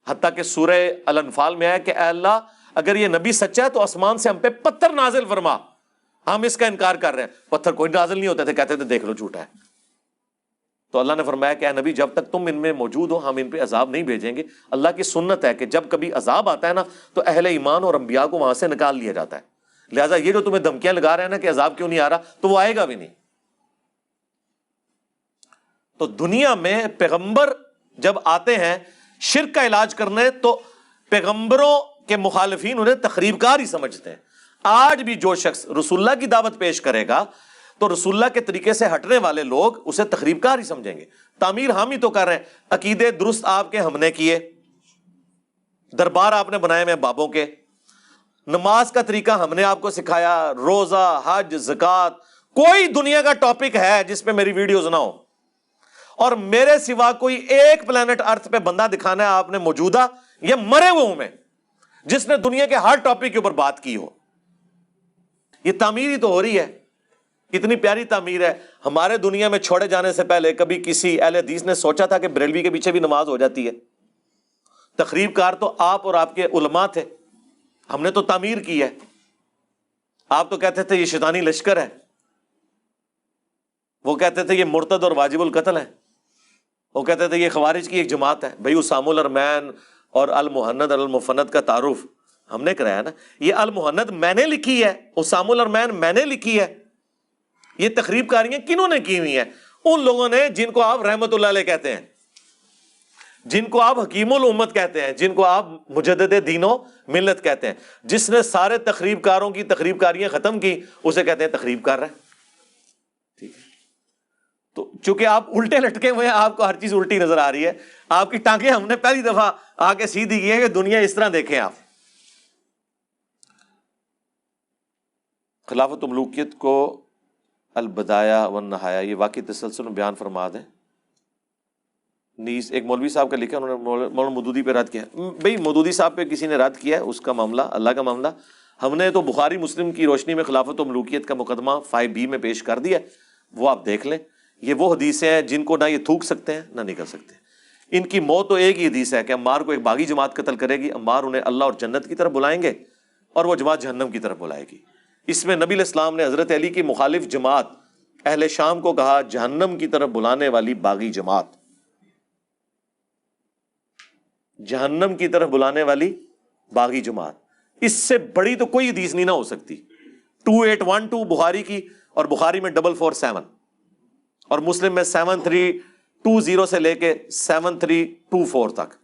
حتیٰ کہ سورہ الانفال میں ہے کہ اے اللہ اگر یہ نبی سچا ہے تو آسمان سے ہم پہ پتھر نازل فرما, ہم اس کا انکار کر رہے ہیں. پتھر کوئی نازل نہیں ہوتے تھے, کہتے تھے دیکھ لو جھوٹا ہے. تو اللہ نے فرمایا کہ اے نبی جب تک تم ان میں موجود ہو ہم ان پہ عذاب نہیں بھیجیں گے. اللہ کی سنت ہے کہ جب کبھی عذاب آتا ہے نا تو اہل ایمان اور انبیاء کو وہاں سے نکال لیا جاتا ہے. لہٰذا یہ جو تمہیں دھمکیاں لگا رہے ہیں نا کہ عذاب کیوں نہیں آ رہا, تو وہ آئے گا بھی نہیں. تو دنیا میں پیغمبر جب آتے ہیں شرک کا علاج کرنے تو پیغمبروں کے مخالفین انہیں تخریب کار ہی سمجھتے ہیں. آج بھی جو شخص رسول اللہ کی دعوت پیش کرے گا تو رسول اللہ کے طریقے سے ہٹنے والے لوگ اسے تخریب کار ہی سمجھیں گے. تعمیر ہم ہی تو کر رہے ہیں, عقیدے درست آپ کے ہم نے کیے, دربار آپ نے بنائے ہوئے بابوں کے, نماز کا طریقہ ہم نے آپ کو سکھایا, روزہ حج زکوٰۃ. کوئی دنیا کا ٹاپک ہے جس پہ میری ویڈیوز نہ ہو, اور میرے سوا کوئی ایک پلانٹ ارتھ پہ بندہ دکھانا ہے آپ نے موجودہ یا مرے ہوئے میں جس نے دنیا کے ہر ٹاپک کے اوپر بات کی ہو. یہ تعمیر ہی تو ہو رہی ہے. کتنی پیاری تعمیر ہے. ہمارے دنیا میں چھوڑے جانے سے پہلے کبھی کسی اہل حدیث نے سوچا تھا کہ بریلوی کے پیچھے بھی نماز ہو جاتی ہے؟ تخریب کار تو آپ اور آپ کے علماء تھے, ہم نے تو تعمیر کی ہے. آپ تو کہتے تھے یہ شیطانی لشکر ہے, وہ کہتے تھے یہ مرتد اور واجب القتل ہے, وہ کہتے تھے یہ خوارج کی ایک جماعت ہے. بھائی اسام الارمین اور المہند المفند کا تعارف ہم نے کرایا نا. یہ المہند میں نے لکھی ہے, اسام الارمین میں نے لکھی ہے. یہ تخریب کاریاں کنہوں نے کی ہوئی ہیں؟ ان لوگوں نے جن کو آپ رحمت اللہ علیہ کہتے ہیں, جن کو آپ حکیم الامت کہتے ہیں, جن کو آپ مجدد دین و ملت کہتے ہیں. جس نے سارے تخریب کاروں کی تخریب کاریاں ختم کی اسے کہتے ہیں تخریب کار رہے. ٹھیک ہے, تو چونکہ آپ الٹے لٹکے ہوئے ہیں, آپ کو ہر چیز الٹی نظر آ رہی ہے. آپ کی ٹانگیں ہم نے پہلی دفعہ آ کے سیدھی کی ہے کہ دنیا اس طرح دیکھیں آپ. خلافت ملوکیت کو البدایہ والنہایہ یہ واقعی تسلسل میں بیان فرما دیں. نیز ایک مولوی صاحب کا لکھا, انہوں نے مولانا مودودی پہ رد کیا. بھئی مودودی صاحب پہ کسی نے رد کیا ہے, اس کا معاملہ اللہ کا معاملہ. ہم نے تو بخاری مسلم کی روشنی میں خلافت و ملوکیت کا مقدمہ 5B میں پیش کر دیا, وہ آپ دیکھ لیں. یہ وہ حدیثیں ہیں جن کو نہ یہ تھوک سکتے ہیں نہ نکل سکتے. ان کی موت تو ایک ہی حدیث ہے کہ عمار کو ایک باغی جماعت قتل کرے گی, عمار انہیں اللہ اور جنت کی طرف بلائیں گے اور وہ جماعت جہنم کی طرف بلائے گی. اس میں نبی علیہ السلام نے حضرت علی کی مخالف جماعت اہل شام کو کہا جہنم کی طرف بلانے والی باغی جماعت, جہنم کی طرف بلانے والی باغی جماعت. اس سے بڑی تو کوئی حدیث نہیں نہ ہو سکتی. 2812 بخاری کی, اور بخاری میں 447 اور مسلم میں 7320 سے لے کے 7324 تک.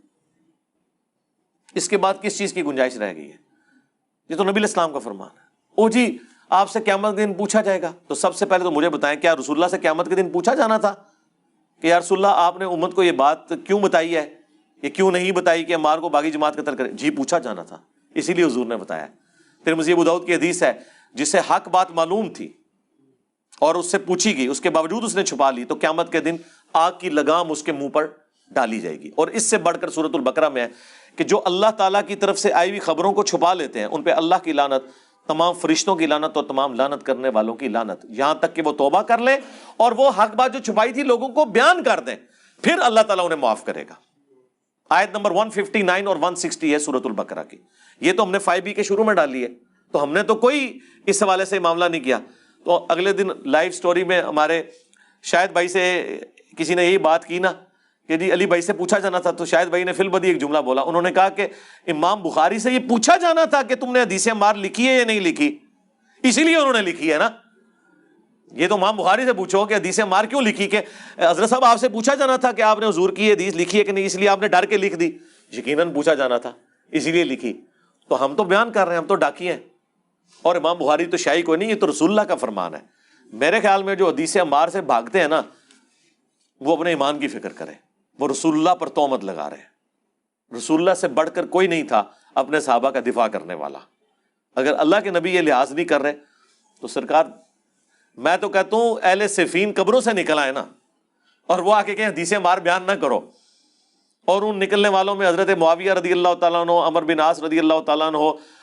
اس کے بعد کس چیز کی گنجائش رہ گئی ہے؟ یہ تو نبی علیہ السلام کا فرمان ہے. او جی آپ سے قیامت کے دن پوچھا جائے گا, تو سب سے پہلے تو مجھے بتائیں کیا رسول اللہ سے قیامت کے دن پوچھا جانا تھا کہ یا رسول اللہ آپ نے امت کو یہ بات کیوں بتائی ہے, یہ کیوں نہیں بتائی کہ عمار کو باغی جماعت قتل کرے؟ جی پوچھا جانا تھا, اسی لیے حضور نے بتایا. ترمذی ابو داؤد کی حدیث ہے جسے حق بات معلوم تھی اور اس سے پوچھی گئی, اس کے باوجود اس نے چھپا لی, تو قیامت کے دن آگ کی لگام اس کے منہ پر ڈالی جائے گی. اور اس سے بڑھ کر سورۃ البقرہ میں ہے کہ جو اللہ تعالیٰ کی طرف سے آئی ہوئی خبروں کو چھپا لیتے ہیں ان پہ اللہ کی لعنت, تمام فرشتوں کی لعنت اور تمام لعنت کرنے والوں کی لعنت, یہاں تک کہ وہ توبہ کر لیں اور وہ حق بات جو چھپائی تھی لوگوں کو بیان کر دیں, پھر اللہ تعالیٰ انہیں معاف کرے گا. آیت نمبر 159 اور 160 ہے سورۃ البقرہ کی. یہ تو ہم نے 5B کے شروع میں ڈالی ہے, تو ہم نے تو کوئی اس حوالے سے معاملہ نہیں کیا. تو اگلے دن لائیو سٹوری میں ہمارے شاہد بھائی سے کسی نے یہی بات کی نا کہ جی علی بھائی سے پوچھا جانا تھا, تو شاہد بھائی نے فی البدی ایک جملہ بولا. انہوں نے کہا کہ امام بخاری سے یہ پوچھا جانا تھا کہ تم نے حدیث عمار لکھی ہے یا نہیں لکھی, اسی لیے انہوں نے لکھی ہے نا. یہ تو امام بخاری سے پوچھو کہ حدیث عمار کیوں لکھی, کہ حضرت صاحب آپ سے پوچھا جانا تھا کہ آپ نے حضور کی حدیث لکھی ہے کہ نہیں, اس لیے آپ نے ڈر کے لکھ دی. یقیناً پوچھا جانا تھا اسی لیے لکھی. تو ہم تو بیان کر رہے ہیں, ہم تو ڈاکی ہیں, اور امام بخاری تو شاہی کوئی نہیں, یہ تو رسول اللہ کا فرمان ہے. میرے خیال میں جو حدیث عمار سے بھاگتے ہیں نا وہ اپنے ایمان کی فکر کریں, وہ رسول اللہ پر تہمت لگا رہے ہیں. رسول اللہ سے بڑھ کر کوئی نہیں تھا اپنے صحابہ کا دفاع کرنے والا. اگر اللہ کے نبی یہ لحاظ نہیں کر رہے تو سرکار, میں تو کہتا ہوں اہل صفین قبروں سے نکل آئے نا, اور وہ آ کے کہیں حدیث عمار بیان نہ کرو. اور ان نکلنے والوں میں حضرت معاویہ رضی اللہ تعالیٰ عنہ, عمر بن عاص رضی اللہ تعالیٰ عنہ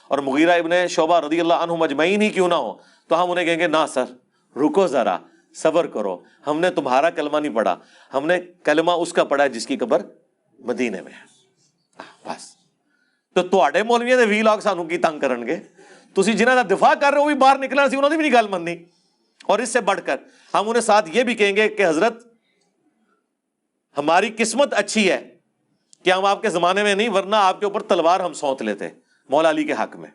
اور مغیرہ ابن شعبہ رضی اللہ عنہ مجمعین ہی کیوں نہ ہو, تو ہم انہیں کہیں گے نا سر رکو ذرا, صبر کرو, ہم نے تمہارا کلمہ نہیں پڑھا, ہم نے کلمہ اس کا پڑھا جس کی قبر مدینے میں ہے. بس تو تواڈے مولویاں دے ویلاگ سانوں کی تنگ کرن گے, تسی جنہاں دا دفاع کر رہے ہو بھی باہر نکلنا سی, انہوں نے بھی نہیں گل مننی. اور اس سے بڑھ کر ہم انہیں ساتھ یہ بھی کہیں گے کہ حضرت ہماری قسمت اچھی ہے کہ ہم آپ کے زمانے میں نہیں، ورنہ آپ کے اوپر تلوار ہم سونت لیتے مولا علی کے حق میں،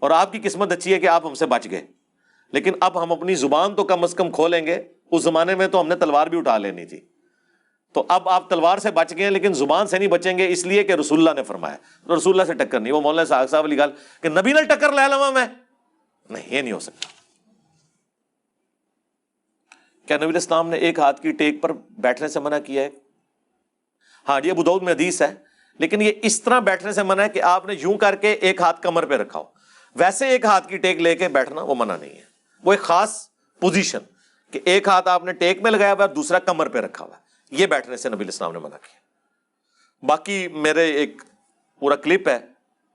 اور آپ کی قسمت اچھی ہے کہ آپ ہم سے بچ گئے، لیکن اب ہم اپنی زبان تو کم از کم کھولیں گے، اس زمانے میں تو ہم نے تلوار بھی اٹھا لینی تھی، تو اب آپ تلوار سے بچ گئے لیکن زبان سے نہیں بچیں گے، اس لیے کہ رسول اللہ نے فرمایا، تو رسول اللہ سے ٹکر نہیں۔ وہ مولانا صاحب والی گل کہ نبی نے ٹکر لے لواں میں، نہیں، یہ نہیں ہو سکتا۔ کیا نبی الاسلام نے ایک ہاتھ کی ٹیک پر بیٹھنے سے منع کیا ہے؟ ہاں یہ ابو داؤد میں حدیث ہے، لیکن یہ اس طرح بیٹھنے سے منع ہے کہ آپ نے یوں کر کے ایک ہاتھ کمر پہ رکھا ہو، ویسے ایک ہاتھ کی ٹیک لے کے بیٹھنا وہ منع نہیں ہے، وہ ایک خاص پوزیشن کہ ایک ہاتھ آپ نے ٹیک میں لگایا ہوا، دوسرا کمر پہ رکھا ہوا، یہ بیٹھنے سے نبی الاسلام نے منع کیا۔ باقی میرے ایک پورا کلپ ہے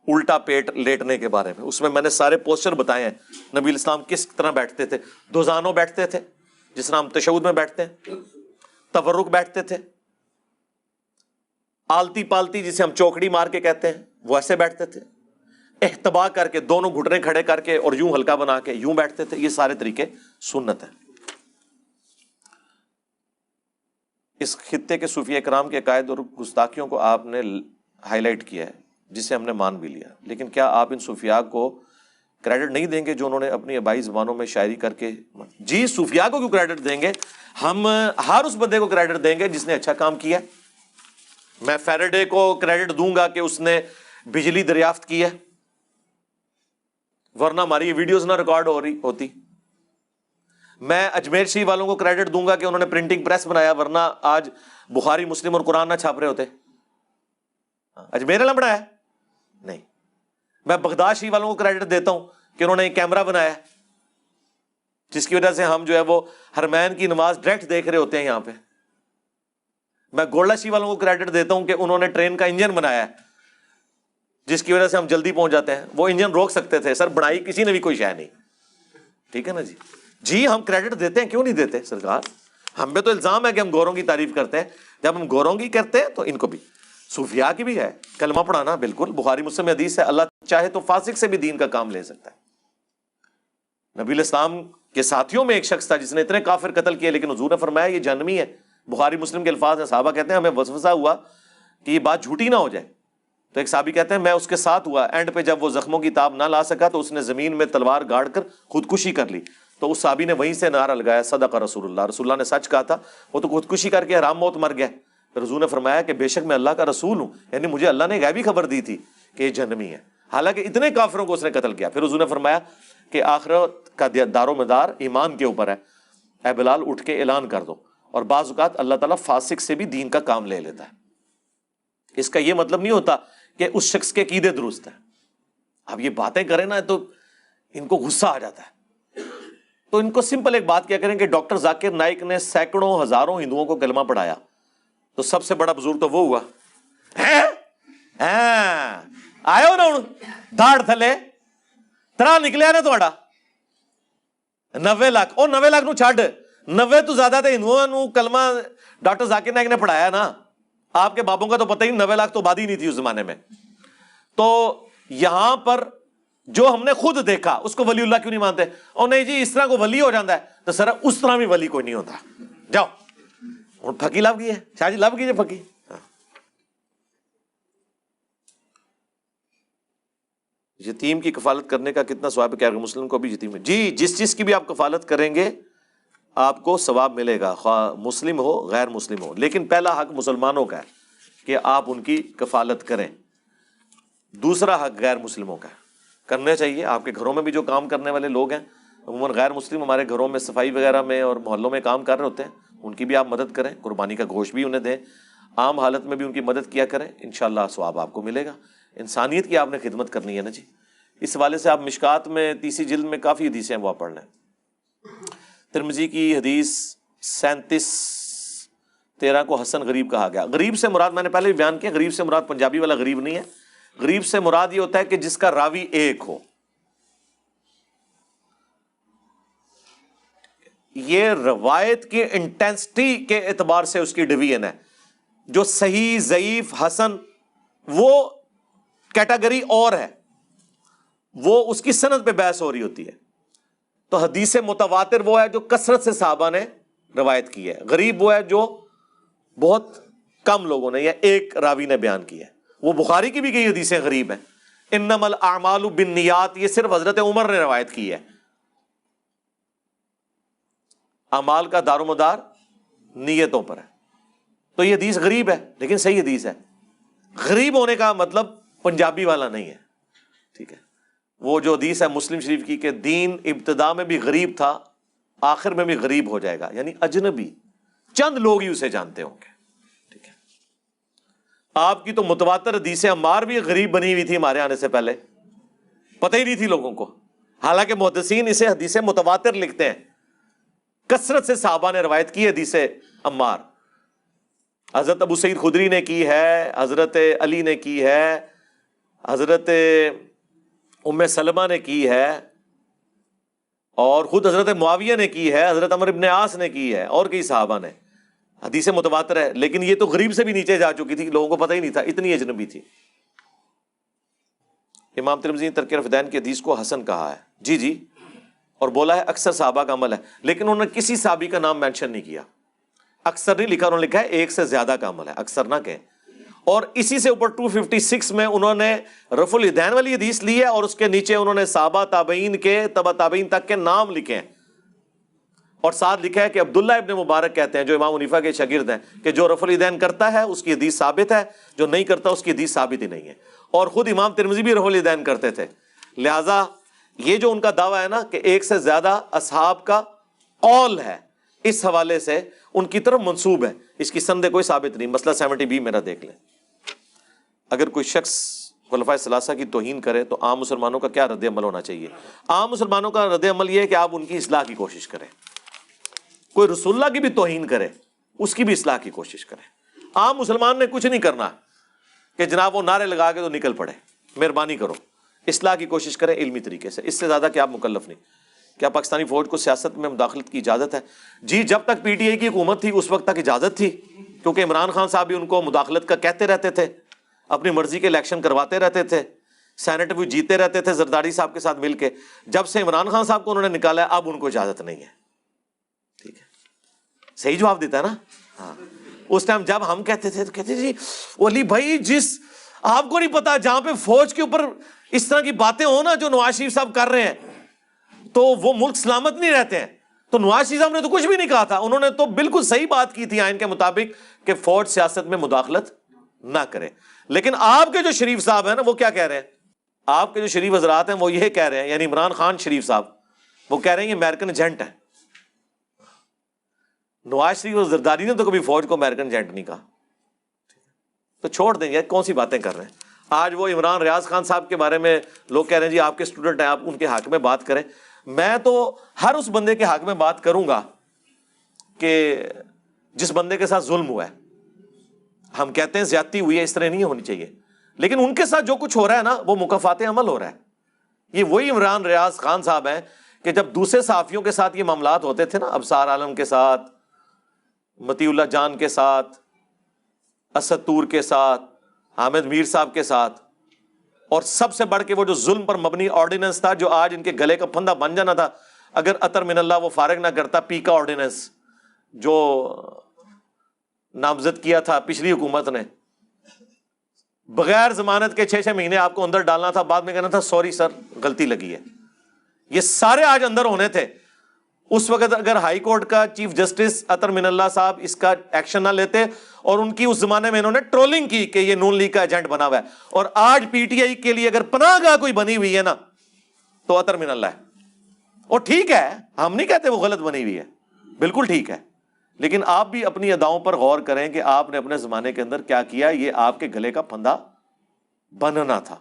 الٹا پیٹ لیٹنے کے بارے میں، اس میں نے سارے پوسچر بتائے ہیں، نبی الاسلام کس طرح بیٹھتے تھے، دوزانوں بیٹھتے تھے جس طرح ہم تشہد میں بیٹھتے ہیں، تورک بیٹھتے تھے، آلتی پالتی جسے ہم چوکڑی مار کے کہتے ہیں وہ ایسے بیٹھتے تھے، احتبا کر کے دونوں گھٹنے کھڑے کر کے اور یوں ہلکا بنا کے یوں بیٹھتے تھے، یہ سارے طریقے سنت ہیں۔ اس خطے کے صوفیہ کرام کے عقائد اور گستاخیوں کو آپ نے ہائی لائٹ کیا ہے جسے ہم نے مان بھی لیا، لیکن کیا آپ ان صوفیاء کو کریڈٹ نہیں دیں گے جو انہوں نے اپنی آبائی زبانوں میں شاعری کر کے؟ جی صوفیاء کو کیوں کریڈٹ دیں گے، ہم ہر اس بندے کو کریڈٹ دیں گے جس نے اچھا کام کیا۔ میں فیراڈے کو کریڈٹ دوں گا کہ اس نے بجلی دریافت کی ہے، ورنہ ہماری یہ ویڈیوز نہ ریکارڈ ہو رہی ہوتی۔ میں اجمیر شریف والوں کو کریڈٹ دوں گا کہ انہوں نے پرنٹنگ پریس بنایا، ورنہ آج بخاری مسلم اور قرآن نہ چھاپ رہے ہوتے۔ اجمیر نے بنایا نہیں۔ میں بغداد شریف والوں کو کریڈٹ دیتا ہوں کہ انہوں نے ایک کیمرہ بنایا جس کی وجہ سے ہم جو ہے وہ حرمین کی نماز ڈائریکٹ دیکھ رہے ہوتے ہیں یہاں پہ۔ میں گولڈا شریف والوں کو کریڈٹ دیتا ہوں کہ انہوں نے ٹرین کا انجن بنایا ہے جس کی وجہ سے ہم جلدی پہنچ جاتے ہیں۔ وہ انجن روک سکتے تھے سر، بڑائی کسی نے بھی کوئی شے نہیں، ٹھیک ہے نا جی؟ جی ہم کریڈٹ دیتے ہیں، کیوں نہیں دیتے سرکار؟ ہم پہ تو الزام ہے کہ ہم گوروں کی تعریف کرتے ہیں، جب ہم گوروں کی کرتے ہیں تو ان کو بھی، صوفیاء کی بھی ہے کلمہ پڑھانا، بالکل بخاری مسلم میں حدیث ہے، اللہ چاہے تو فاسق سے بھی دین کا کام لے سکتا ہے۔ نبی الاسلام کے ساتھیوں میں ایک شخص تھا جس نے اتنے کافر قتل کیے، لیکن حضور نے فرمایا یہ جہنمی ہے۔ بخاری مسلم کے الفاظ ہیں، صحابہ کہتے ہیں ہمیں وسوسہ ہوا کہ یہ بات جھوٹی نہ ہو جائے، تو ایک صحابی کہتے ہیں میں اس کے ساتھ ہوا، اینڈ پہ جب وہ زخموں کی تاب نہ لا سکا تو اس نے زمین میں تلوار گاڑ کر خودکشی کر لی، تو اس صحابی نے وہیں سے نعرہ لگایا صدق رسول اللہ، رسول اللہ نے سچ کہا تھا، وہ تو خودکشی کر کے حرام موت مر گیا۔ پھر حضور نے فرمایا کہ بے شک میں اللہ کا رسول ہوں، یعنی مجھے اللہ نے غیبی خبر دی تھی کہ یہ جہنمی ہے، حالانکہ اتنے کافروں کو اس نے قتل کیا۔ پھر حضور نے فرمایا کہ آخرت کا دار و مدار ایمان کے اوپر ہے، اے بلال اٹھ کے اعلان کر دو۔ اور بعض اوقات اللہ تعالیٰ فاسق سے بھی دین کا کام لے لیتا ہے، اس کا یہ مطلب نہیں ہوتا کہ اس شخص کے عقیدے درست ہیں۔ اب یہ باتیں کریں نا تو ان کو غصہ آ جاتا ہے، تو ان کو سمپل ایک بات کیا کریں کہ ڈاکٹر ذاکر نائک نے سینکڑوں ہزاروں ہندوؤں کو کلمہ پڑھایا، تو سب سے بڑا بزرگ تو وہ ہوا، آئے ہو نا ہوں دھاڑ تھلے ترا نکلیا نا تھوڑا 90 لاکھ، او 90 لاکھ نو چھڈ، 90 تو زیادہ تے ہندوؤں نو کلمہ ڈاکٹر ذاکر نائک نے پڑھایا نا، آپ کے بابوں کا تو پتہ ہی 90 لاکھ تو آبادی نہیں تھی اس زمانے میں۔ تو یہاں پر جو ہم نے خود دیکھا اس کو ولی اللہ کیوں نہیں مانتے؟ اور نہیں جی اس طرح کو ولی ہو جاتا ہے، تو سر اس طرح بھی ولی کوئی نہیں ہوتا۔ جاؤ ہوں پھکی لب گئی ہے، شاہ جی لب گئی ہے پھکی۔ یتیم کی کفالت کرنے کا کتنا ثواب ہے؟ کیا مسلم کو بھی یتیم ہے؟ جی جس چیز کی بھی آپ کفالت کریں گے آپ کو ثواب ملے گا، خواہ مسلم ہو غیر مسلم ہو، لیکن پہلا حق مسلمانوں کا ہے کہ آپ ان کی کفالت کریں، دوسرا حق غیر مسلموں کا ہے، کرنے چاہیے۔ آپ کے گھروں میں بھی جو کام کرنے والے لوگ ہیں عموماً غیر مسلم ہمارے گھروں میں صفائی وغیرہ میں اور محلوں میں کام کر رہے ہوتے ہیں، ان کی بھی آپ مدد کریں، قربانی کا گوشت بھی انہیں دیں، عام حالت میں بھی ان کی مدد کیا کریں، انشاءاللہ ثواب آپ کو ملے گا۔ انسانیت کی آپ نے خدمت کرنی ہے نا جی۔ اس حوالے سے آپ مشکات میں 30 جلد میں کافی حدیثیں ہیں وہ آپ پڑھ لیں۔ ترمذی کی حدیث 3713 کو حسن غریب کہا گیا۔ غریب سے مراد میں نے پہلے بھی بیان کیا، غریب سے مراد پنجابی والا غریب نہیں ہے، غریب سے مراد یہ ہوتا ہے کہ جس کا راوی ایک ہو۔ یہ روایت کی انٹینسٹی کے اعتبار سے اس کی ڈویژن ہے، جو صحیح ضعیف حسن وہ کیٹیگری اور ہے، وہ اس کی سند پہ بحث ہو رہی ہوتی ہے۔ تو حدیث متواتر وہ ہے جو کثرت سے صحابہ نے روایت کی ہے، غریب وہ ہے جو بہت کم لوگوں نے یا ایک راوی نے بیان کی ہے. وہ بخاری کی بھی کئی حدیثیں غریب ہیں. انما الاعمال بالنیات یہ صرف حضرت عمر نے روایت کی ہے. اعمال کا دار و مدار نیتوں پر ہے. تو یہ حدیث غریب ہے لیکن صحیح حدیث ہے. غریب ہونے کا مطلب پنجابی والا نہیں ہے. ٹھیک ہے. وہ جو حدیث ہے مسلم شریف کی کہ دین ابتدا میں بھی غریب تھا آخر میں بھی غریب ہو جائے گا، یعنی اجنبی چند لوگ ہی اسے جانتے ہوں گے. ٹھیک ہے. آپ کی تو متواتر حدیث عمار بھی غریب بنی ہوئی تھی ہمارے آنے سے پہلے، پتہ ہی نہیں تھی لوگوں کو، حالانکہ محدثین اسے حدیث متواتر لکھتے ہیں. کثرت سے صحابہ نے روایت کی حدیث عمار. حضرت ابو سعید خدری نے کی ہے، حضرت علی نے کی ہے، حضرت ام سلمہ نے کی ہے، اور خود حضرت معاویہ نے کی ہے، حضرت عمر ابن عاص نے کی ہے، اور کئی صحابہ نے. حدیث متواتر ہے، لیکن یہ تو غریب سے بھی نیچے جا چکی تھی، لوگوں کو پتہ ہی نہیں تھا، اتنی اجنبی تھی. امام ترمذی نے ترک رفدین کی حدیث کو حسن کہا ہے. جی اور بولا ہے اکثر صحابہ کا عمل ہے، لیکن انہوں نے کسی صحابی کا نام مینشن نہیں کیا. اکثر نہیں لکھا، انہوں نے لکھا ہے ایک سے زیادہ کا عمل ہے، اکثر نہ کہیں. اور اسی سے اوپر 256 میں انہوں نے رفع الیدین والی حدیث لی ہے، اور اس کے نیچے انہوں نے صحابہ تابعین کے تبع تابعین تک کے نام لکھے ہیں، اور ساتھ لکھا ہے کہ عبداللہ ابن مبارک کہتے ہیں جو امام حنیفہ کے شاگرد ہیں کہ جو رفع الیدین کرتا ہے اس کی حدیث ثابت ہے، جو نہیں کرتا اس کی حدیث ثابت ہی نہیں ہے. اور خود امام ترمذی بھی رفع الیدین کرتے تھے. لہٰذا یہ جو ان کا دعویٰ ہے نا کہ ایک سے زیادہ اصحاب کا قول ہے، اس حوالے سے ان کی طرف منسوب ہے، اس کی سند کوئی ثابت نہیں. مسئلہ 70B میرا دیکھ لیں. اگر کوئی شخص خلفائے ثلاثہ کی توہین کرے تو عام مسلمانوں کا کیا رد عمل ہونا چاہیے؟ عام مسلمانوں کا رد عمل یہ ہے کہ آپ ان کی اصلاح کی کوشش کریں. کوئی رسول اللہ کی بھی توہین کرے اس کی بھی اصلاح کی کوشش کریں. عام مسلمان نے کچھ نہیں کرنا کہ جناب وہ نعرے لگا کے تو نکل پڑے. مہربانی کرو اصلاح کی کوشش کریں علمی طریقے سے، اس سے زیادہ کیا آپ مکلف نہیں. کیا پاکستانی فوج کو سیاست میں مداخلت کی اجازت ہے؟ جی جب تک پی ٹی آئی کی حکومت تھی اس وقت تک اجازت تھی، کیونکہ عمران خان صاحب بھی ان کو مداخلت کا کہتے رہتے تھے، اپنی مرضی کے الیکشن کرواتے رہتے تھے، سینٹ بھی جیتے رہتے تھے زرداری صاحب کے ساتھ مل کے. جب سے عمران خان صاحب کو انہوں نے نکالا ہے اب ان کو اجازت نہیں ہے. ٹھیک ہے، صحیح جواب دیتا ہے نا. ہاں اس ٹائم جب ہم کہتے تھے تو کہتے جی ولی بھائی جس آپ کو نہیں پتا جہاں پہ فوج کے اوپر اس طرح کی باتیں ہوں نا جو نواز شریف صاحب کر رہے ہیں تو وہ ملک سلامت نہیں رہتے ہیں. تو نواز شریف صاحب نے تو کچھ بھی نہیں کہا تھا، انہوں نے تو بالکل صحیح بات کی تھی آئین کے مطابق کہ فوج سیاست میں مداخلت نہ کرے. لیکن آپ کے جو شریف صاحب ہیں نا وہ کیا کہہ رہے ہیں؟ آپ کے جو شریف حضرات ہیں وہ یہ کہہ رہے ہیں، یعنی عمران خان شریف صاحب وہ کہہ رہے ہیں یہ امریکن ایجنٹ ہے. نواز شریف اور زرداری نے تو کبھی فوج کو امریکن ایجنٹ نہیں کہا. تو چھوڑ دیں یہ کون سی باتیں کر رہے ہیں. آج وہ عمران ریاض خان صاحب کے بارے میں لوگ کہہ رہے ہیں جی آپ کے اسٹوڈنٹ ہیں آپ ان کے حق میں بات کریں. میں تو ہر اس بندے کے حق میں بات کروں گا کہ جس بندے کے ساتھ ظلم ہوا ہے. ہم کہتے ہیں زیادتی ہوئی ہے، اس طرح نہیں ہونی چاہیے، لیکن ان کے ساتھ جو کچھ ہو رہا ہے نا وہ مکافات عمل ہو رہا ہے. یہ وہی عمران ریاض خان صاحب ہیں کہ جب دوسرے صحافیوں کے ساتھ یہ معاملات ہوتے تھے نا، ابصار عالم کے ساتھ، مطیع اللہ جان کے ساتھ، اسد طور کے ساتھ، حامد میر صاحب کے ساتھ، اور سب سے بڑھ کے وہ جو ظلم پر مبنی آرڈیننس تھا جو آج ان کے گلے کا پھندا بن جانا تھا اگر اطہر من اللہ وہ فارغ نہ کرتا، پی کا آرڈیننس جو نامزد کیا تھا پچھلی حکومت نے، بغیر ضمانت کے 6 مہینے آپ کو اندر ڈالنا تھا، بعد میں کہنا تھا سوری سر غلطی لگی ہے. یہ سارے آج اندر ہونے تھے. اس وقت اگر ہائی کورٹ کا چیف جسٹس اطہر من اللہ صاحب اس کا ایکشن نہ لیتے، اور ان کی اس زمانے میں انہوں نے ٹرولنگ کی کہ یہ نون لیگ کا ایجنٹ بنا ہوا ہے، اور آج پی ٹی آئی کے لیے اگر پناہ گاہ کوئی بنی ہوئی ہے نا تو اطہر من اللہ ہے. اور ٹھیک ہے، ہم نہیں کہتے وہ غلط بنی ہوئی ہے، بالکل ٹھیک ہے، لیکن آپ بھی اپنی اداؤں پر غور کریں کہ آپ نے اپنے زمانے کے اندر کیا کیا. یہ آپ کے گلے کا پھندا بننا تھا.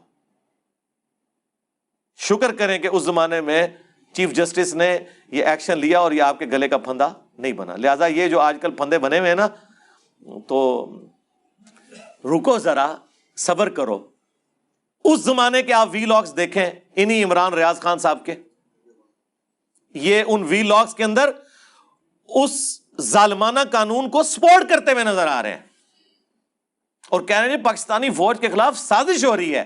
شکر کریں کہ اس زمانے میں چیف جسٹس نے یہ ایکشن لیا اور یہ آپ کے گلے کا پھندا نہیں بنا. لہٰذا یہ جو آج کل پھندے بنے ہوئے ہیں نا تو رکو ذرا، صبر کرو. اس زمانے کے آپ وی لاگز دیکھیں انہی عمران ریاض خان صاحب کے، یہ ان وی لاگز کے اندر اس ظالمانہ قانون کو سپورٹ کرتے ہوئے نظر آ رہے ہیں اور کہہ رہے ہیں پاکستانی فوج کے خلاف سازش ہو رہی ہے.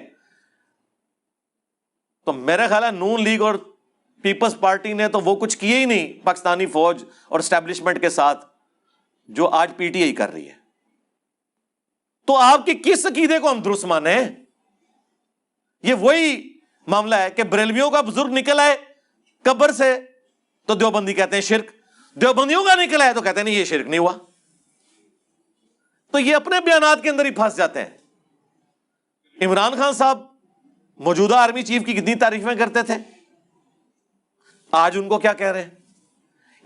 تو میرا خیال ہے نون لیگ اور پیپلز پارٹی نے تو وہ کچھ کیے ہی نہیں پاکستانی فوج اور اسٹیبلشمنٹ کے ساتھ جو آج پی ٹی آئی کر رہی ہے. تو آپ کی کس عقیدے کو ہم درست مانیں؟ یہ وہی معاملہ ہے کہ بریلویوں کا بزرگ نکل آئے قبر سے تو دیوبندی کہتے ہیں شرک، دیوبندیوں کا نکل آئے تو کہتے ہیں نہیں یہ شرک نہیں ہوا. تو یہ اپنے بیانات کے اندر ہی پھنس جاتے ہیں. عمران خان صاحب موجودہ آرمی چیف کی کتنی تعریفیں کرتے تھے، آج ان کو کیا کہہ رہے ہیں؟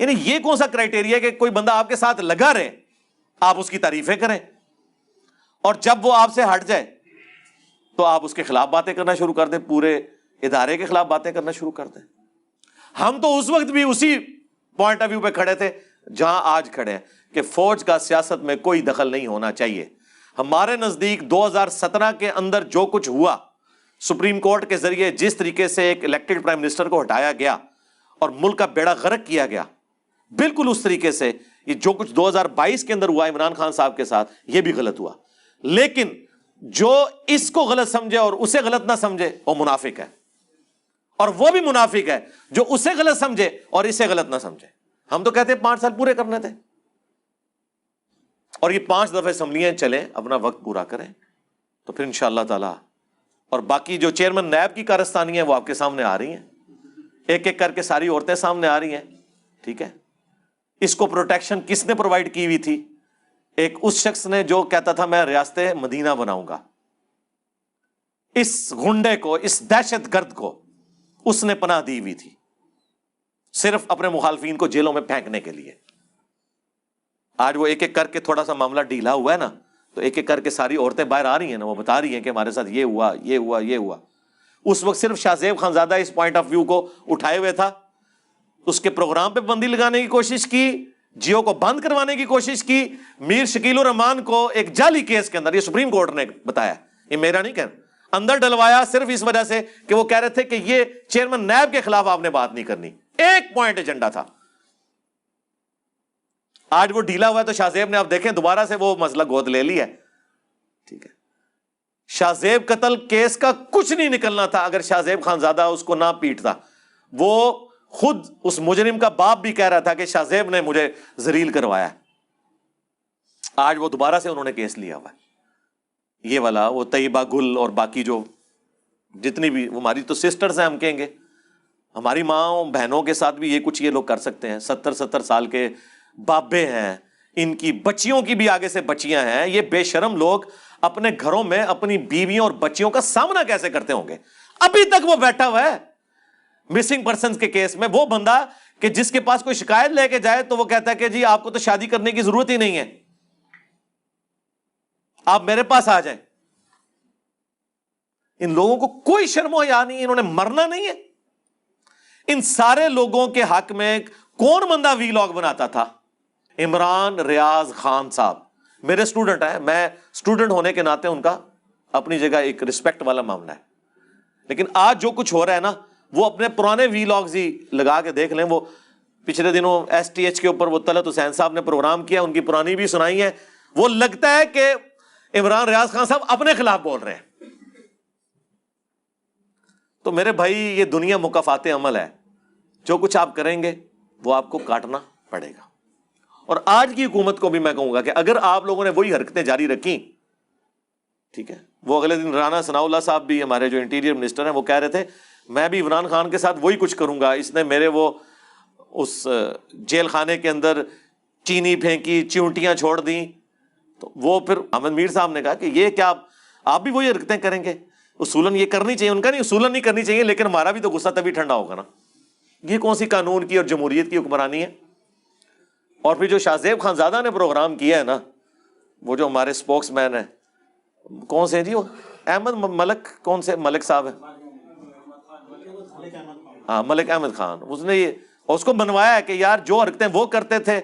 یعنی یہ کون سا کرائٹیریا کہ کوئی بندہ آپ کے ساتھ لگا رہے آپ اس کی تعریفیں کریں، اور جب وہ آپ سے ہٹ جائے تو آپ اس کے خلاف باتیں کرنا شروع کر دیں، پورے ادارے کے خلاف باتیں کرنا شروع کر دیں. ہم تو اس وقت بھی اسی پوائنٹ آف ویو پہ کھڑے تھے جہاں آج کھڑے ہیں کہ فوج کا سیاست میں کوئی دخل نہیں ہونا چاہیے. ہمارے نزدیک 2017 کے اندر جو کچھ ہوا، سپریم کورٹ کے ذریعے جس طریقے سے ایک الیکٹڈ پرائم منسٹر کو ہٹایا گیا اور ملک کا بیڑا غرق کیا گیا، بالکل اس طریقے سے یہ جو کچھ 2022 کے اندر ہوا عمران خان صاحب کے ساتھ، یہ بھی غلط ہوا. لیکن جو اس کو غلط سمجھے اور اسے غلط نہ سمجھے وہ منافق ہے، اور وہ بھی منافق ہے جو اسے غلط سمجھے اور اسے غلط نہ سمجھے. ہم تو کہتے ہیں 5 سال پورے کرنے تھے، اور یہ 5 دفعہ اسمبلیاں چلیں، اپنا وقت پورا کریں، تو پھر انشاءاللہ تعالی. اور باقی جو چیئرمین نیب کی کارستانی ہیں وہ آپ کے سامنے آ رہی ہیں، ایک ایک کر کے ساری عورتیں سامنے آ رہی ہیں. ٹھیک ہے، اس کو پروٹیکشن کس نے پرووائڈ کی ہوئی تھی؟ ایک اس شخص نے جو کہتا تھا میں ریاست مدینہ بناؤں گا. اس غنڈے کو، اس دہشت گرد کو اس نے پناہ دی ہوئی تھی، صرف اپنے مخالفین کو جیلوں میں پھینکنے کے لیے. آج وہ ایک ایک کر کے تھوڑا سا معاملہ ڈھیلا ہوا ہے نا، تو ایک ایک کر کے ساری عورتیں باہر آ رہی ہیں نا، وہ بتا رہی ہیں کہ ہمارے ساتھ یہ ہوا یہ ہوا یہ ہوا. اس وقت صرف شاہ زیب خانزادہ اس پوائنٹ آف ویو کو اٹھائے ہوئے تھا، اس کے پروگرام پہ بندی لگانے کی کوشش کی، جیو کو بند کروانے کی کوشش کی. میر شکیل الرحمان کو ایک جعلی کیس کے اندر، یہ سپریم کورٹ نے بتایا، یہ میرا نہیں کہنا، اندر ڈلوایا صرف اس وجہ سے کہ وہ کہہ رہے تھے کہ یہ چیئرمین نیب کے خلاف آپ نے بات نہیں کرنی. ایک پوائنٹ ایجنڈا تھا. آج وہ ڈھیلا ہوا ہے تو شاہ زیب نے آپ دیکھیں دوبارہ سے وہ مسئلہ گود لے لیا ہے. ٹھیک ہے، شاہ زیب قتل کیس کا کچھ نہیں نکلنا تھا اگر شاہ زیب خانزادہ اس کو نہ پیٹتا. وہ خود اس مجرم کا باپ بھی کہہ رہا تھا کہ شاہ زیب نے مجھے ذلیل کروایا. آج وہ دوبارہ سے انہوں نے کیس لیا ہوا ہے، یہ والا. وہ طیبہ گل اور باقی جو جتنی بھی ہماری تو سسٹرز ہیں، ہم کہیں گے ہماری ماں بہنوں کے ساتھ بھی یہ کچھ یہ لوگ کر سکتے ہیں. 70 سال کے بابے ہیں، ان کی بچیوں کی بھی آگے سے بچیاں ہیں. یہ بے شرم لوگ اپنے گھروں میں اپنی بیویوں اور بچیوں کا سامنا کیسے کرتے ہوں گے؟ ابھی تک وہ بیٹھا ہوا ہے مسنگ پرسنز کے کیس میں. وہ بندہ کہ جس کے پاس کوئی شکایت لے کے جائے تو وہ کہتا ہے کہ جی آپ کو تو شادی کرنے کی ضرورت ہی نہیں ہے، آپ میرے پاس آ جائیں. ان لوگوں کو کوئی شرم و حیا نہیں، انہوں نے مرنا نہیں ہے. ان سارے لوگوں کے حق میں کون بندہ وی لاگ بناتا تھا؟ عمران ریاض خان صاحب میرے اسٹوڈنٹ ہیں، میں اسٹوڈنٹ ہونے کے ناطے ان کا اپنی جگہ ایک رسپیکٹ والا معاملہ ہے. لیکن آج جو کچھ ہو رہا ہے نا، وہ اپنے پرانے وی لاگز ہی لگا کے دیکھ لیں. وہ پچھلے دنوں STH کے اوپر وہ طلعت حسین صاحب نے پروگرام کیا، ان کی پرانی بھی سنائی ہے. وہ لگتا ہے کہ عمران ریاض خان صاحب اپنے خلاف بول رہے ہیں. تو میرے بھائی یہ دنیا مکافات عمل ہے، جو کچھ آپ کریں گے وہ آپ کو کاٹنا پڑے گا. اور آج کی حکومت کو بھی میں کہوں گا کہ اگر آپ لوگوں نے وہی حرکتیں جاری رکھی، ٹھیک ہے، وہ اگلے دن رانا ثناء اللہ صاحب بھی ہمارے جو انٹیریئر منسٹر ہیں وہ کہہ رہے تھے میں بھی عمران خان کے ساتھ وہی کچھ کروں گا، اس نے میرے وہ اس جیل خانے کے اندر چینی پھینکی، چیونٹیاں چھوڑ دیں. تو وہ پھر احمد میر صاحب نے کہا کہ یہ کیا آپ بھی وہی حرکتیں کریں گے؟ اصولاً یہ کرنی چاہیے، ان کا نہیں اصولاً نہیں کرنی چاہیے، لیکن ہمارا بھی تو غصہ تبھی ٹھنڈا ہوگا نا. یہ کون سی قانون کی اور جمہوریت کی حکمرانی ہے؟ اور پھر جو شاہ زیب خانزادہ نے پروگرام کیا ہے نا، وہ جو ہمارے اسپوکس مین ہیں، کون سے ہیں جی وہ احمد ملک، کون سے ملک صاحب ہیں؟ ہاں ملک احمد خان. اس نے یہ اس کو بنوایا ہے کہ یار جو حرکتیں وہ کرتے تھے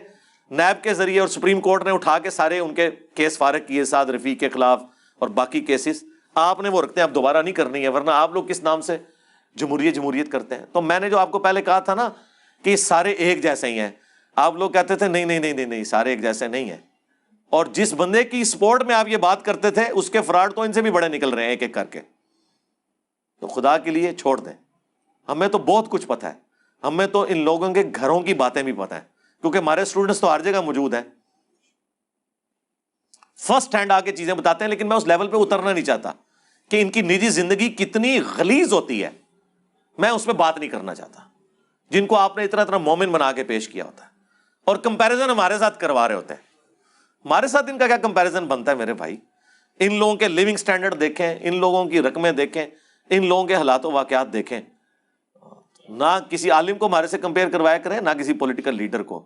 نیب کے ذریعے، اور سپریم کورٹ نے اٹھا کے سارے ان کے کیس فارغ کیے سعد رفیق کے خلاف اور باقی کیسز، آپ نے وہ حرکتیں اب دوبارہ نہیں کرنی ہے، ورنہ آپ لوگ کس نام سے جمہوریت کرتے ہیں. تو میں نے جو آپ کو پہلے کہا تھا نا کہ یہ سارے ایک جیسے ہی ہیں، آپ لوگ کہتے تھے نہیں نہیں نہیں نہیں نہیں سارے ایک جیسے نہیں ہیں. اور جس بندے کی سپورٹ میں آپ یہ بات کرتے تھے اس کے فراڈ تو ان سے بھی بڑے نکل رہے ہیں ایک ایک کر کے. تو خدا کے لیے چھوڑ دیں. ہمیں تو بہت کچھ پتہ ہے، ہمیں تو ان لوگوں کے گھروں کی باتیں بھی پتہ ہیں، کیونکہ ہمارے اسٹوڈنٹس تو ہر جگہ موجود ہیں. فرسٹ ہینڈ آ کے چیزیں بتاتے ہیں، لیکن میں اس لیول پہ اترنا نہیں چاہتا کہ ان کی نجی زندگی کتنی غلیظ ہوتی ہے، میں اس پہ بات نہیں کرنا چاہتا، جن کو آپ نے اتنا اتنا مومن بنا کے پیش کیا ہوتا ہے اور کمپیریزن ہمارے ساتھ کروا رہے ہوتے ہیں۔ ہمارے ساتھ ان کا کیا کمپیریزن بنتا ہے میرے بھائی؟ ان لوگوں کے لیونگ سٹینڈرڈ دیکھیں، ان لوگوں کی رقمیں دیکھیں، ان لوگوں کے حالات و واقعات دیکھیں، نہ کسی عالم کو ہمارے سے کمپیئر کروایا کریں، نہ کسی پولیٹیکل لیڈر کو۔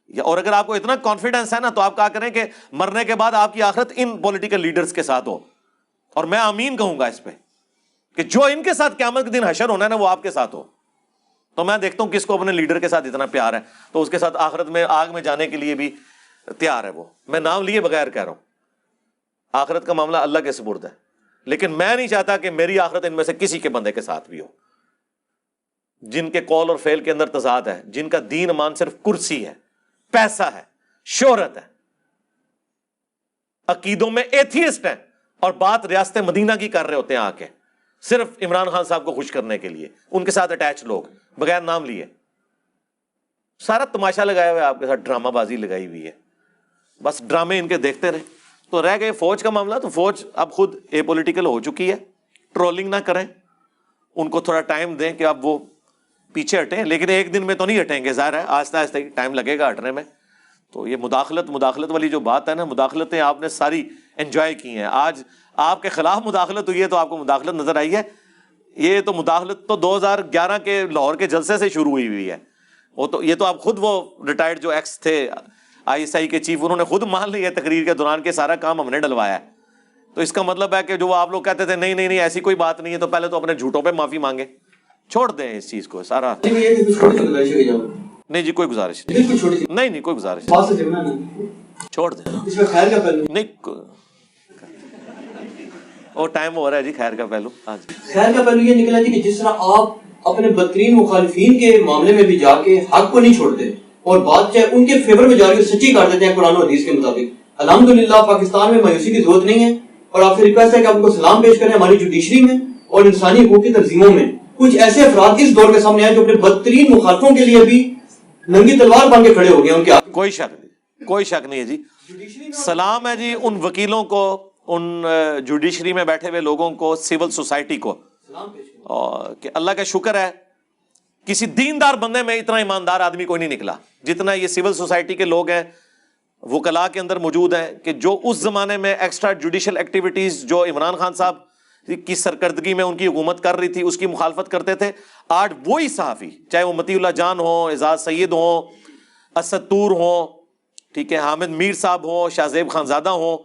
اور اگر آپ کو اتنا کانفیڈنس ہے نا تو آپ کہا کریں کہ مرنے کے بعد آپ کی آخرت ان پولیٹیکل لیڈرز کے ساتھ ہو، اور میں آمین کہوں گا اس پہ کہ جو ان کے ساتھ قیامت کے دن حشر ہونا ہے نا وہ آپ کے ساتھ ہو۔ تو میں دیکھتا ہوں کس کو اپنے لیڈر کے ساتھ اتنا پیار ہے تو اس کے ساتھ آخرت میں آگ میں جانے کے لیے بھی تیار ہے وہ۔ میں نام لیے بغیر کہہ رہا ہوں، آخرت کا معاملہ اللہ کے سپرد ہے، لیکن میں نہیں چاہتا کہ میری آخرت ان میں سے کسی کے بندے کے ساتھ بھی ہو جن کے قول اور فعل کے اندر تضاد ہے، جن کا دین امان صرف کرسی ہے، پیسہ ہے، شہرت ہے، عقیدوں میں ایتھیسٹ ہیں، اور بات ریاست مدینہ کی کر رہے ہوتے ہیں آ کے صرف عمران خان صاحب کو خوش کرنے کے لیے، ان کے ساتھ اٹیچ لوگ بغیر نام لیے، سارا تماشا لگایا ہوا ہے آپ کے ساتھ، ڈرامہ بازی لگائی ہوئی ہے، بس ڈرامے ان کے دیکھتے رہے۔ تو رہ گئے فوج کا معاملہ، تو فوج اب خود اے پولیٹیکل ہو چکی ہے، ٹرولنگ نہ کریں، ان کو تھوڑا ٹائم دیں کہ اب وہ پیچھے ہٹیں، لیکن ایک دن میں تو نہیں ہٹیں گے، ظاہر ہے آہستہ آہستہ ٹائم لگے گا ہٹنے میں۔ تو یہ مداخلت والی جو بات ہے نا، مداخلتیں آپ نے ساری انجوائے کی ہیں، آج آپ کے خلاف مداخلت ہوئی ہے تو آپ کو مداخلت نظر آئی ہے، یہ تو مداخلت تو 2011 کے لاہور کے جلسے سے شروع ہوئی ہے، وہ تو یہ تو آپ خود وہ ریٹائرڈ جو ایکس تھے ISI کے چیف، انہوں نے خود مان لی ہے تقریر کے دوران کہ سارا کام ہم نے ڈلوایا ہے۔ تو اس کا مطلب ہے کہ جو آپ لوگ کہتے تھے نہیں نہیں نہیں ایسی کوئی بات نہیں ہے، تو پہلے تو اپنے جھوٹوں پہ معافی مانگے، چھوڑ دیں اس چیز کو سارا۔ نہیں جی کوئی گزارش نہیں کوئی گزارش چھوڑ دیں، نہیں وہ ٹائم ہو رہا ہے جی خیر کا پہلو۔ خیر کا پہلو یہ نکلا جی کہ جس طرح آپ اپنے بدترین مخالفین کے معاملے میں بھی جا کے حق کو نہیں چھوڑتے اور بات چاہے ان کے فیور میں جا کے سچی کر دیتے ہیں قرآن و حدیث کے مطابق، الحمدللہ پاکستان میں مایوسی کی ضرورت نہیں ہے، اور آپ سے ریکویسٹ ہے کہ آپ کو سلام پیش کریں ہماری جوڈیشری میں اور انسانی حقوق کی تنظیموں میں کچھ ایسے افراد اس دور کے سامنے آئے جو اپنے بدترین مخالفوں کے لیے بھی ننگی تلوار بن کے کھڑے ہو گئے ان کے آگے۔ کوئی شک نہیں ہے جی، سلام ہے جی ان وکیلوں کو، ان جوڈیشری میں بیٹھے ہوئے لوگوں کو، سول سوسائٹی کو، کہ اللہ کا شکر ہے کسی دیندار بندے میں اتنا ایماندار آدمی کوئی نہیں نکلا جتنا یہ سول سوسائٹی کے لوگ ہیں، وکلاء کے اندر موجود ہیں، کہ جو اس زمانے میں ایکسٹرا جوڈیشل ایکٹیویٹیز جو عمران خان صاحب کی سرکردگی میں ان کی حکومت کر رہی تھی اس کی مخالفت کرتے تھے، آج وہی صحافی چاہے وہ مطیع اللہ جان ہوں، اعزاز سید ہوں، اسد طور ہوں، ٹھیک ہے، حامد میر صاحب ہوں، شاہ زیب خانزادہ ہوں،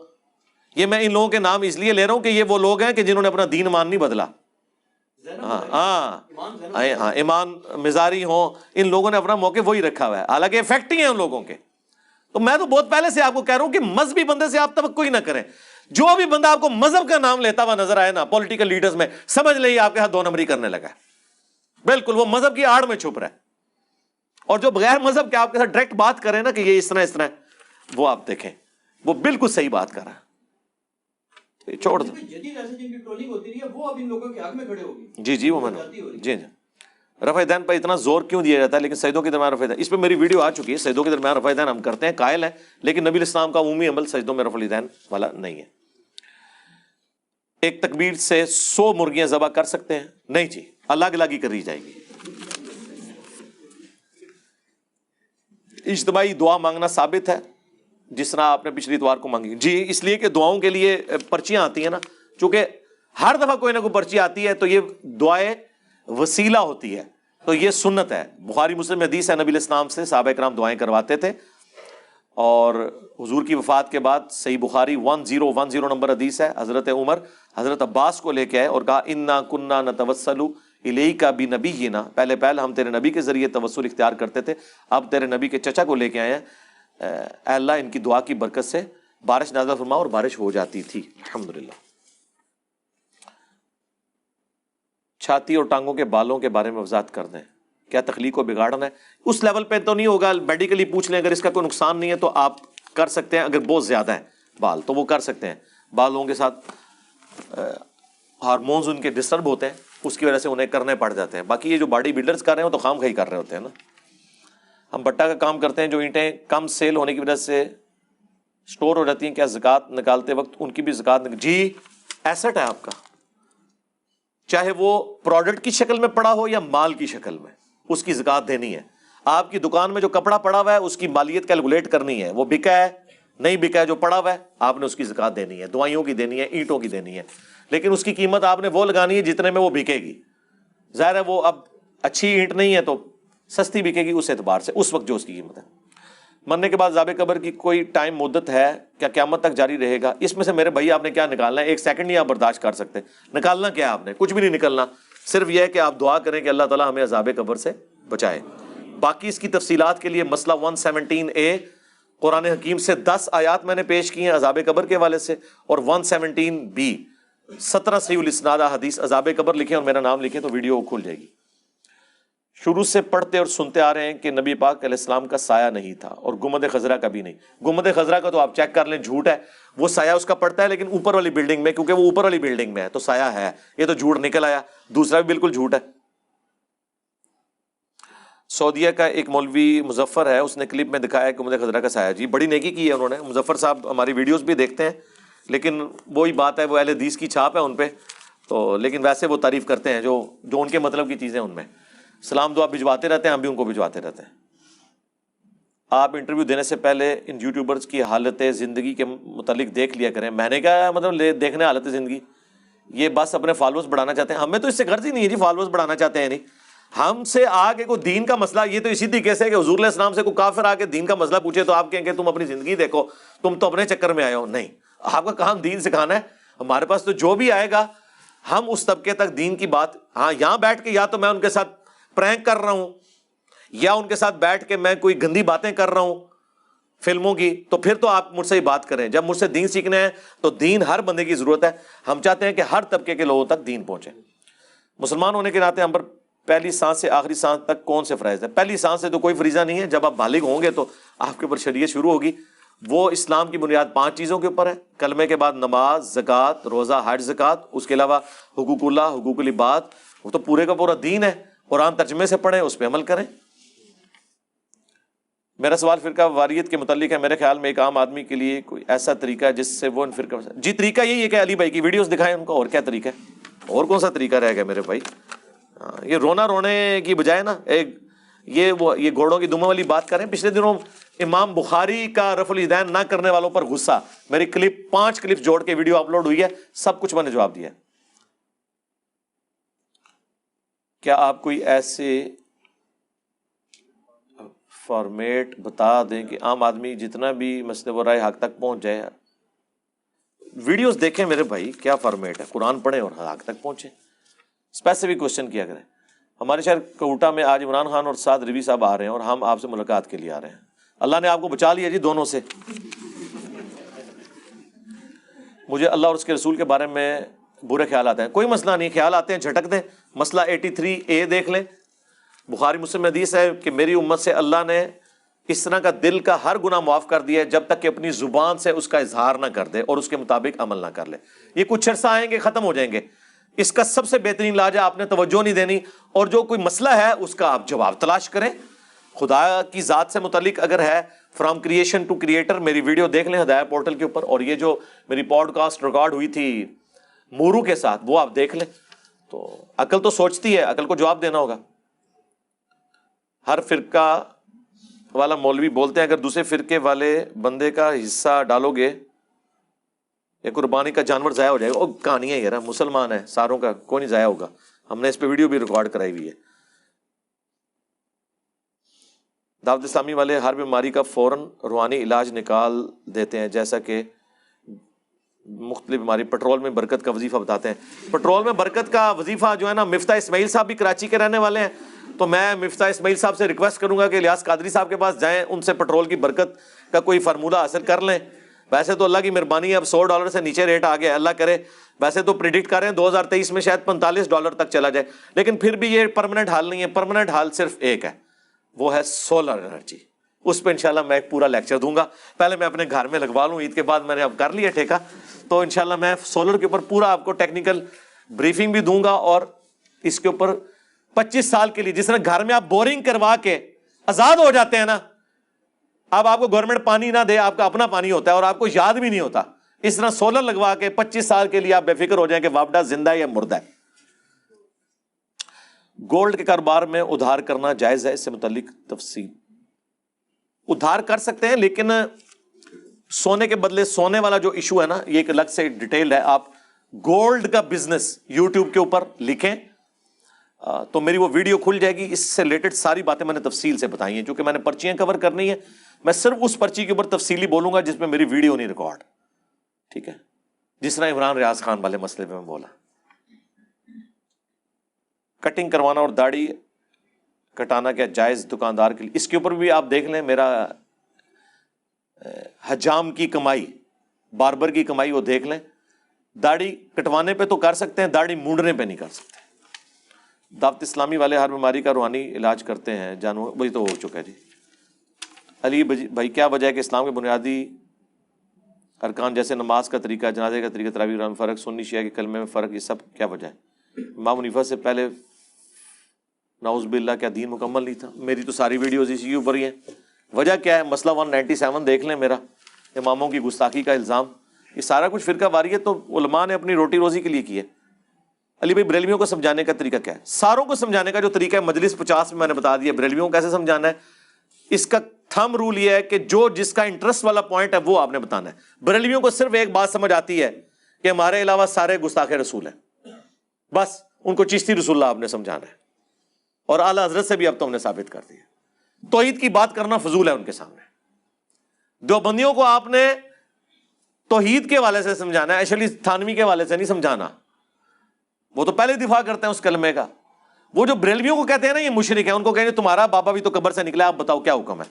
یہ میں ان لوگوں کے نام اس لیے لے رہا ہوں کہ یہ وہ لوگ ہیں کہ جنہوں نے اپنا دین مان نہیں بدلا۔ ہاں ایمان مزاری ہوں، ان لوگوں نے اپنا موقع وہی رکھا ہوا ہے، حالانکہ افیکٹ ہی ہیں ان لوگوں کے۔ تو میں تو بہت پہلے سے آپ کو کہہ رہا ہوں کہ مذہبی بندے سے آپ توقع ہی نہ کریں، جو بھی بندہ آپ کو مذہب کا نام لیتا ہوا نظر آئے نا پولیٹیکل لیڈرز میں، سمجھ لیں آپ کے ہاتھ 2 نمبری کرنے لگا ہے، بالکل وہ مذہب کی آڑ میں چھپ رہا ہے۔ اور جو بغیر مذہب کے آپ کے ساتھ ڈائریکٹ بات کریں نا کہ یہ اس طرح ہے، وہ آپ دیکھیں وہ بالکل صحیح بات کر رہا ہے، چھوڑ دو۔ جی وہ میں جی رفع دین پر اتنا زور کیوں دیا جاتا ہے، لیکن سجدوں کے درمیان رفع دین، اس پہ میری ویڈیو آ چکی ہے، سجدوں کے درمیان رفع دین ہم کرتے ہیں، قائل ہیں، لیکن نبی الاسلام کا عمومی عمل سجدوں میں رفع دین والا نہیں ہے۔ ایک تکبیر سے 100 مرغیاں ذبح کر سکتے ہیں؟ نہیں جی، الگ الگ ہی کری جائے گی۔ اجتماعی دعا مانگنا ثابت ہے جس طرح آپ نے پچھلی اتوار کو مانگی؟ جی اس لیے کہ دعاؤں کے لیے پرچیاں آتی ہیں نا، چونکہ ہر دفعہ کوئی نہ کوئی پرچی آتی ہے تو یہ دعائیں وسیلہ ہوتی ہے، تو یہ سنت ہے۔ بخاری مسلم حدیث ہے، نبی الاسلام سے صحابہ کرام دعائیں کرواتے تھے، اور حضور کی وفات کے بعد صحیح بخاری 1010 نمبر حدیث ہے، حضرت عمر حضرت عباس کو لے کے آئے اور کہا انا کننا نتوسل الیک بنبینا، پہلے ہم تیرے نبی کے ذریعے توسل اختیار کرتے تھے، اب تیرے نبی کے چچا کو لے کے آئے ہیں، اے اللہ ان کی دعا کی برکت سے بارش نازل فرما، اور بارش ہو جاتی تھی الحمدللہ۔ چھاتی اور ٹانگوں کے بالوں کے بارے میں وضاحت کر دیں، کیا تخلیق کو بگاڑنا ہے؟ اس لیول پہ تو نہیں ہوگا، میڈیکلی پوچھ لیں، اگر اس کا کوئی نقصان نہیں ہے تو آپ کر سکتے ہیں، اگر بہت زیادہ ہے بال تو وہ کر سکتے ہیں، بالوں کے ساتھ ہارمونز ان کے ڈسٹرب ہوتے ہیں، اس کی وجہ سے انہیں کرنے پڑ جاتے ہیں۔ باقی یہ جو باڈی بلڈرز کر رہے ہیں وہ تو خام خواہی کر رہے ہوتے ہیں نا۔ ہم بٹا کا کام کرتے ہیں، جو اینٹیں کم سیل ہونے کی وجہ سے اسٹور ہو جاتی ہیں کیا زکوٰۃ نکالتے وقت ان کی بھی زکوٰۃ جی ایسٹ ہے آپ کا, چاہے وہ پروڈکٹ کی شکل میں پڑا ہو یا مال کی شکل میں, اس کی زکوٰۃ دینی ہے. آپ کی دکان میں جو کپڑا پڑا ہوا ہے اس کی مالیت کیلکولیٹ کرنی ہے, وہ بکا ہے نہیں بکا ہے, جو پڑا ہوا ہے آپ نے اس کی زکوٰۃ دینی ہے, دوائیوں کی دینی ہے, اینٹوں کی دینی ہے, لیکن اس کی قیمت آپ نے وہ لگانی ہے جتنے میں وہ بکے گی. ظاہر ہے وہ اب اچھی اینٹ نہیں ہے تو سستی بکے گی اس اعتبار سے اس وقت جو اس کی قیمت ہے. مرنے کے بعد عذاب قبر کی کوئی ٹائم مدت ہے کیا قیامت تک جاری رہے گا؟ اس میں سے میرے بھائی آپ نے کیا نکالنا ہے, ایک سیکنڈ نہیں آپ برداشت کر سکتے. نکالنا کیا ہے آپ نے؟ کچھ بھی نہیں نکلنا, صرف یہ ہے کہ آپ دعا کریں کہ اللہ تعالیٰ ہمیں عذاب قبر سے بچائے. باقی اس کی تفصیلات کے لیے مسئلہ 117A قرآن حکیم سے 10 آیات میں نے پیش کی ہیں عذاب قبر کے حوالے سے, اور 117B 17 صحیح الاسناد حدیث عذاب قبر لکھیں اور میرا نام لکھیں تو ویڈیو کھل جائے گی. شروع سے پڑھتے اور سنتے آ رہے ہیں کہ نبی پاک علیہ السلام کا سایہ نہیں تھا اور گنبد خضرا کا بھی نہیں. گنبد خضرا کا تو آپ چیک کر لیں, جھوٹ ہے, وہ سایہ اس کا پڑتا ہے لیکن اوپر والی بلڈنگ میں, کیونکہ وہ اوپر والی بلڈنگ میں ہے تو سایہ ہے, یہ تو جھوٹ نکل آیا. دوسرا بھی بالکل جھوٹ ہے. سعودیہ کا ایک مولوی مظفر ہے, اس نے کلپ میں دکھایا کہ گنبد خضرا کا سایہ. جی بڑی نیکی کی ہے انہوں نے. مظفر صاحب ہماری ویڈیوز بھی دیکھتے ہیں, لیکن وہی بات ہے وہ اہل حدیث کی چھاپ ہے ان پہ تو, لیکن ویسے وہ تعریف کرتے ہیں جو ان کے مطلب کی چیزیں ان میں. سلام دعا بھجواتے رہتے ہیں, ہم بھی ان کو بھجواتے رہتے ہیں. آپ انٹرویو دینے سے پہلے ان یوٹیوبرز کی حالت زندگی کے متعلق دیکھ لیا کریں. میں نے کہا مطلب دیکھنے حالت زندگی, یہ بس اپنے فالوورز بڑھانا چاہتے ہیں. ہمیں تو اس سے غرض ہی نہیں ہے جی, فالوورز بڑھانا چاہتے ہیں نہیں. ہم سے آگے کوئی دین کا مسئلہ, یہ تو اسی طریقے سے کہ حضور علیہ السلام سے کوئی کافر آ کے دین کا مسئلہ پوچھے تو آپ کہیں کہ تم اپنی زندگی دیکھو, تم تو اپنے چکر میں آئے ہو. نہیں, آپ کا کام دین سکھانا ہے. ہمارے پاس تو جو بھی آئے گا ہم اس طبقے تک دین کی بات, ہاں یہاں بیٹھ کے یا تو میں ان کے ساتھ پرینک کر رہا ہوں یا ان کے ساتھ بیٹھ کے میں کوئی گندی باتیں کر رہا ہوں فلموں کی, تو پھر تو آپ مجھ سے ہی بات کریں. جب مجھ سے دین سیکھنا ہے تو دین ہر بندے کی ضرورت ہے. ہم چاہتے ہیں کہ ہر طبقے کے لوگوں تک دین پہنچے. مسلمان ہونے کے ناطے ہم پر پہلی سانس سے آخری سانس تک کون سے فرائض ہے؟ پہلی سانس سے تو کوئی فریضہ نہیں ہے. جب آپ بالغ ہوں گے تو آپ کے اوپر شریعت شروع ہوگی. وہ اسلام کی بنیاد 5 چیزوں کے اوپر ہے. کلمے کے بعد نماز, زکوٰۃ, روزہ, حج, زکوٰۃ. اس کے علاوہ حقوق اللہ, حقوق العباد, وہ تو پورے کا پورا دین ہے. قرآن ترجمے سے پڑھیں, اس پہ عمل کریں. میرا سوال فرقہ واریت کے متعلق ہے. میرے خیال میں ایک عام آدمی کے لیے کوئی ایسا طریقہ ہے جس سے وہ ان فرقہ, جی طریقہ یہی ہے کہ علی بھائی کی ویڈیوز دکھائیں ان کو, اور کیا طریقہ ہے, اور کون سا طریقہ رہ گیا میرے بھائی. یہ رونا رونے کی بجائے نا ایک یہ گھوڑوں کی دموں والی بات کریں. پچھلے دنوں امام بخاری کا رفع الیدین نہ کرنے والوں پر غصہ, میری 5 کلپ جوڑ کے ویڈیو اپلوڈ ہوئی ہے, سب کچھ میں نے جواب دیا ہے. کیا آپ کوئی ایسے فارمیٹ بتا دیں کہ عام آدمی جتنا بھی مسئلے و رائے حق تک پہنچ جائے؟ ویڈیوز دیکھیں میرے بھائی, کیا فارمیٹ ہے, قرآن پڑھیں اور حق تک پہنچیں. اسپیسیفک کوشچن کیا کریں. ہمارے شہر کوٹا میں آج عمران خان اور سعد روی صاحب آ رہے ہیں اور ہم آپ سے ملاقات کے لیے آ رہے ہیں. اللہ نے آپ کو بچا لیا جی دونوں سے. مجھے اللہ اور اس کے رسول کے بارے میں برے خیال آتے ہیں. کوئی مسئلہ نہیں, خیال آتے ہیں جھٹک دیں. مسئلہ 83A دیکھ لیں, بخاری مسلم میں حدیث ہے کہ میری امت سے اللہ نے اس طرح کا دل کا ہر گناہ معاف کر دیا ہے جب تک کہ اپنی زبان سے اس کا اظہار نہ کر دے اور اس کے مطابق عمل نہ کر لے. یہ کچھ عرصہ آئیں گے, ختم ہو جائیں گے. اس کا سب سے بہترین علاج ہے آپ نے توجہ نہیں دینی, اور جو کوئی مسئلہ ہے اس کا آپ جواب تلاش کریں. خدا کی ذات سے متعلق اگر ہے, فرام کریشن ٹو کریٹر, میری ویڈیو دیکھ لیں ہدایہ پورٹل کے اوپر, اور یہ جو میری پوڈ کاسٹ ریکارڈ ہوئی تھی مورو کے ساتھ وہ آپ دیکھ لیں. تو عقل تو سوچتی ہے, عقل کو جواب دینا ہوگا. ہر فرقہ والا مولوی بولتے ہیں اگر دوسرے فرقے والے بندے کا حصہ ڈالو گے یا قربانی کا جانور ضائع ہو جائے گا. وہ کہانی ہے یار, مسلمان ہے ساروں کا, کوئی نہیں ضائع ہوگا. ہم نے اس پہ ویڈیو بھی ریکارڈ کرائی ہوئی ہے. دعوت اسلامی والے ہر بیماری کا فوراً روحانی علاج نکال دیتے ہیں, جیسا کہ مختلف بیماری. پٹرول میں برکت کا وظیفہ بتاتے ہیں. پٹرول میں برکت کا وظیفہ جو ہے نا, مفتاح اسماعیل صاحب بھی کراچی کے رہنے والے ہیں, تو میں مفتاح اسماعیل صاحب سے ریکویسٹ کروں گا کہ الیاس قادری صاحب کے پاس جائیں, ان سے پٹرول کی برکت کا کوئی فارمولہ حاصل کر لیں. ویسے تو اللہ کی مہربانی ہے اب $100 سے نیچے ریٹ آ گیا, اللہ کرے. ویسے تو پریڈکٹ کر رہے ہیں 2023 میں شاید $45 تک چلا جائے, لیکن پھر بھی یہ پرماننٹ حال نہیں ہے. پرماننٹ حال صرف ایک ہے, وہ ہے سولر انرجی. اس پہ انشاءاللہ میں ایک پورا لیکچر دوں گا. پہلے میں اپنے گھر میں لگوا لوں, عید کے بعد میں نے اب کر لیا ٹھیکہ, تو انشاءاللہ میں سولر کے اوپر پورا آپ کو ٹیکنیکل بریفنگ بھی دوں گا. اور اس کے اوپر 25 سال کے لیے, جس طرح گھر میں آپ بورنگ کروا کے آزاد ہو جاتے ہیں نا, اب آپ کو گورنمنٹ پانی نہ دے، آپ کا اپنا پانی ہوتا ہے اور آپ کو یاد بھی نہیں ہوتا، اس طرح سولر لگوا کے 25 سال کے لیے آپ بے فکر ہو جائیں کہ وابڈا زندہ ہے یا مردہ ہے۔ گولڈ کے کاروبار میں ادھار کرنا جائز ہے؟ اس سے متعلق تفصیل۔ ادھار کر سکتے ہیں، لیکن سونے کے بدلے سونے والا جو ایشو ہے نا، یہ ایک الگ سے ڈیٹیل ہے۔ آپ گولڈ کا بزنس یوٹیوب کے اوپر لکھیں تو میری وہ ویڈیو کھل جائے گی، اس سے ریلیٹڈ ساری باتیں میں نے تفصیل سے بتائی ہیں، چونکہ میں نے پرچیاں کور کرنی ہے، میں صرف اس پرچی کے اوپر تفصیلی بولوں گا جس میں میری ویڈیو نہیں ریکارڈ، ٹھیک ہے؟ جس طرح عمران ریاض خان والے مسئلے پہ میں بولا۔ کٹنگ کروانا اور داڑھی کٹانا کیا جائز دکاندار کے لیے؟ اس کے اوپر بھی آپ دیکھ لیں میرا حجام کی کمائی، باربر کی کمائی، وہ دیکھ لیں۔ داڑھی کٹوانے پہ تو کر سکتے ہیں، داڑھی مونڈنے پہ نہیں کر سکتے۔ دعوت اسلامی والے ہر بیماری کا روحانی علاج کرتے ہیں، جانور وہی تو ہو چکا ہے جی۔ علی بھائی کیا وجہ ہے کہ اسلام کے بنیادی ارکان جیسے نماز کا طریقہ، جنازے کا طریقہ، تراویح میں فرق، سنی شیعہ کے کلمے میں فرق، یہ سب کیا وجہ ہے؟ امام حنیفہ سے پہلے نعوذ باللہ کیا دین مکمل نہیں تھا؟ میری تو ساری ویڈیوز اسی کے اوپر ہی ہیں۔ وجہ کیا ہے؟ مسئلہ 197 دیکھ لیں میرا، اماموں کی گستاخی کا الزام، یہ سارا کچھ فرقہ واریت تو علماء نے اپنی روٹی روزی کے لیے کی ہے۔ علی بھائی بریلویوں کو سمجھانے کا طریقہ کیا ہے؟ ساروں کو سمجھانے کا جو طریقہ ہے مجلس 50 میں نے بتا دیا، بریلویوں کو کیسے سمجھانا ہے۔ اس کا تھم رول یہ ہے کہ جو جس کا انٹرسٹ والا پوائنٹ ہے وہ آپ نے بتانا ہے۔ بریلویوں کو صرف ایک بات سمجھ آتی ہے کہ ہمارے علاوہ سارے گستاخ رسول ہیں، بس ان کو چشتی رسول اللہ آپ نے سمجھانا ہے، اور اعلیٰ حضرت سے بھی اب تو ہم نے ثابت کر دیا۔ توحید کی بات کرنا فضول ہے ان کے سامنے۔ دیوبندیوں کو آپ نے توحید کے حوالے سے سمجھانا ہے، اشعری تھانوی کے حوالے سے نہیں سمجھانا، وہ تو پہلے دفاع کرتے ہیں اس کلمے کا۔ وہ جو بریلویوں کو کہتے ہیں نا یہ مشرک ہیں، ان کو کہیں تمہارا بابا بھی تو قبر سے نکلا، آپ بتاؤ کیا حکم ہے؟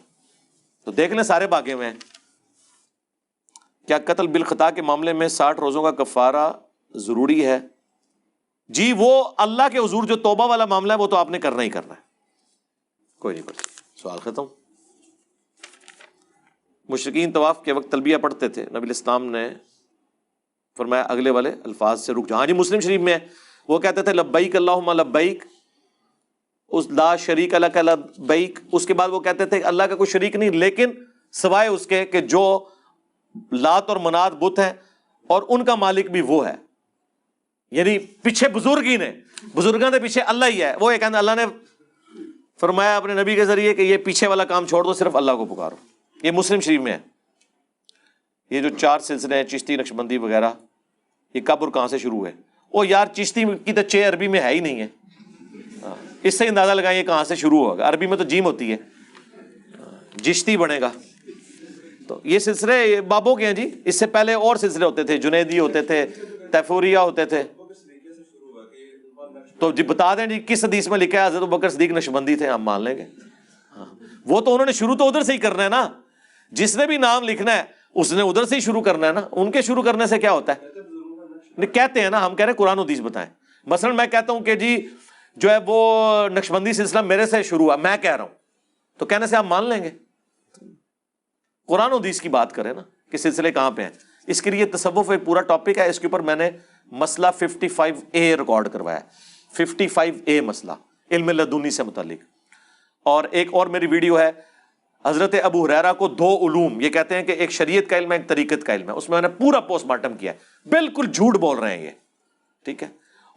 تو دیکھ لیں سارے باغے میں۔ کیا قتل بالخطا کے معاملے میں 60 روزوں کا کفارہ ضروری ہے؟ جی وہ اللہ کے حضور جو توبہ والا معاملہ ہے وہ تو آپ نے کرنا ہی کرنا ہے، کوئی نہیں پڑھتا۔ سوال ختم۔ مشرکین طواف کے وقت تلبیہ پڑھتے تھے، نبی الاسلام نے فرمایا اگلے والے الفاظ سے رک جاؤ۔ ہاں جی مسلم شریف میں وہ کہتے تھے لبیک اللہم لبیک، اس لا شریک لک لبیک، اس کے بعد وہ کہتے تھے اللہ کا کوئی شریک نہیں لیکن سوائے اس کے کہ جو لات اور منات بت ہیں اور ان کا مالک بھی وہ ہے، یعنی پیچھے بزرگ ہی نے، بزرگوں کے پیچھے اللہ ہی ہے۔ وہ یہ کہنا اللہ نے فرمایا اپنے نبی کے ذریعے کہ یہ پیچھے والا کام چھوڑ دو، صرف اللہ کو پکارو۔ یہ مسلم شریف میں ہے۔ یہ جو 4 سلسلے ہیں چشتی نقشبندی وغیرہ، یہ کب اور کہاں سے شروع ہے؟ وہ یار چشتی کی تو چھ عربی میں ہے ہی نہیں ہے، اس سے اندازہ لگائیں یہ کہاں سے شروع ہوگا۔ عربی میں تو جیم ہوتی ہے، جشتی بنے گا۔ تو یہ سلسلے بابوں کے ہیں جی، اس سے پہلے اور سلسلے ہوتے تھے، جنیدی ہوتے تھے، تیفوریہ ہوتے تھے۔ تو جی بتا دیں جی کس حدیث میں لکھا ہے حضرت ابوبکر صدیق نقشبندی تھے، ہم مان لیں گے۔ وہ تو انہوں نے شروع تو ادھر سے ہی کرنا ہے نا، جس نے بھی نام لکھنا ہے اس نے ادھر سے ہی شروع کرنا ہے نا۔ ان کے شروع کرنے سے کیا ہوتا ہے؟ کہتے ہیں نا، ہم کہہ رہے ہیں قرآن و حدیث بتائیں۔ مثلا میں کہتا ہوں کہ جی جو ہے وہ نقشبندی سلسلہ میرے سے شروع ہوا، میں کہہ رہا ہوں، تو کہنے سے آپ مان لیں گے؟ قرآن و حدیث کی بات کریں نا کہ سلسلے کہاں پہ ہیں۔ اس کے لیے تصوف ایک پورا ٹاپک ہے، اس کے اوپر میں نے مسئلہ 55A ریکارڈ کروایا ہے، 55A مسئلہ علم لدنی سے متعلق۔ اور ایک اور میری ویڈیو ہے حضرت ابو ہریرہ کو 2 علوم، یہ کہتے ہیں کہ ایک شریعت کا علم ہے ایک طریقت کا علم ہے، اس میں نے پورا پوسٹ مارٹم کیا ہے، بالکل جھوٹ بول رہے ہیں یہ، ٹھیک ہے۔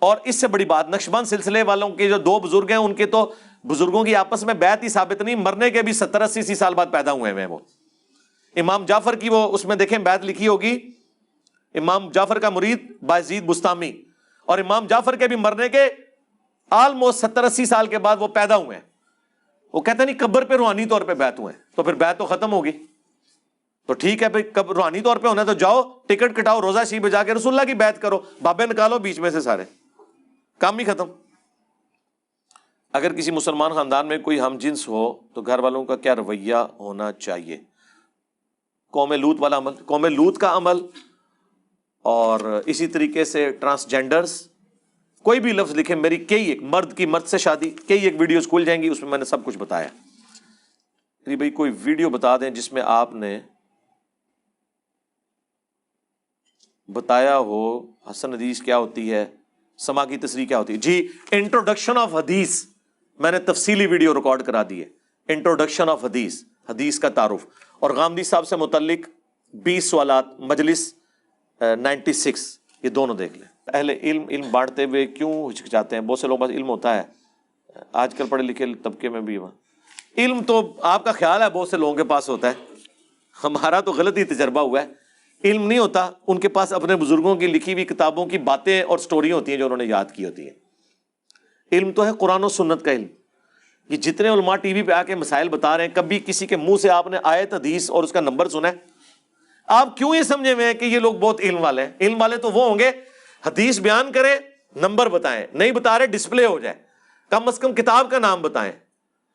اور اس سے بڑی بات نقشبند سلسلے والوں کے جو 2 بزرگ ہیں ان کے تو بزرگوں کی آپس میں بیعت ہی ثابت نہیں، مرنے کے بھی 70-80 سال بعد پیدا ہوئے ہیں وہ۔ امام جعفر کی وہ اس میں دیکھیں بیعت لکھی ہوگی، امام جعفر کا مرید بایزید بستامی، اور امام جعفر کے بھی مرنے کے آلموسٹ 70-80 سال کے بعد وہ پیدا ہوئے ہیں۔ وہ کہتے ہیں نہیں قبر پہ روحانی طور پہ بیعت ہوئے ہیں، تو پھر بیعت تو ختم ہوگی۔ تو ٹھیک ہے بھائی، روحانی طور پہ ہونا ہے تو جاؤ ٹکٹ کٹاؤ، روزہ شریف بجا کے رسول اللہ کی بیعت کرو، بابے نکالو بیچ میں سے سارے، کام ہی ختم۔ اگر کسی مسلمان خاندان میں کوئی ہم جنس ہو تو گھر والوں کا کیا رویہ ہونا چاہیے؟ قوم لوط والا عمل، قوم لوط کا عمل، اور اسی طریقے سے ٹرانسجینڈرز، کوئی بھی لفظ لکھیں، میری کئی ایک مرد کی مرد سے شادی، کئی ایک ویڈیوز کھل جائیں گی، اس میں نے سب کچھ بتایا۔ بھائی کوئی ویڈیو بتا دیں جس میں آپ نے بتایا ہو حسن حدیث کیا ہوتی ہے، سما کی تصریح کیا ہوتی ہے۔ جی انٹروڈکشن آف حدیث میں نے تفصیلی ویڈیو ریکارڈ کرا دی ہے، انٹروڈکشن آف حدیث، حدیث کا تعارف، اور غامدی صاحب سے متعلق 20 سوالات، مجلس 96، یہ دونوں دیکھ لیں۔ اہل علم بانٹتے ہوئے کیوں ہچکچاتے ہیں؟ بہت سے لوگ بس علم ہوتا ہے، آج کل پڑھے لکھے طبقے میں بھی علم تو آپ کا خیال ہے بہت سے لوگوں کے پاس ہوتا ہے، ہمارا تو غلط ہی تجربہ ہوا ہے، علم نہیں ہوتا، ان کے پاس اپنے بزرگوں کی لکھی ہوئی کتابوں کی باتیں اور سٹوری ہوتی ہیں جو انہوں نے یاد کی ہوتی ہیں۔ علم تو ہے قرآن و سنت کا علم۔ یہ جتنے علماء ٹی وی پہ آ کے مسائل بتا رہے ہیں، کبھی کسی کے منہ سے آپ نے آیت حدیث اور اس کا نمبر سنا ہے؟ آپ کیوں یہ سمجھے ہوئے ہیں کہ یہ لوگ بہت علم والے ہیں؟ علم والے تو وہ ہوں گے حدیث بیان کرے، نمبر بتائیں، نہیں بتا رہے ڈسپلے ہو جائے، کم از کم کتاب کا نام بتائیں،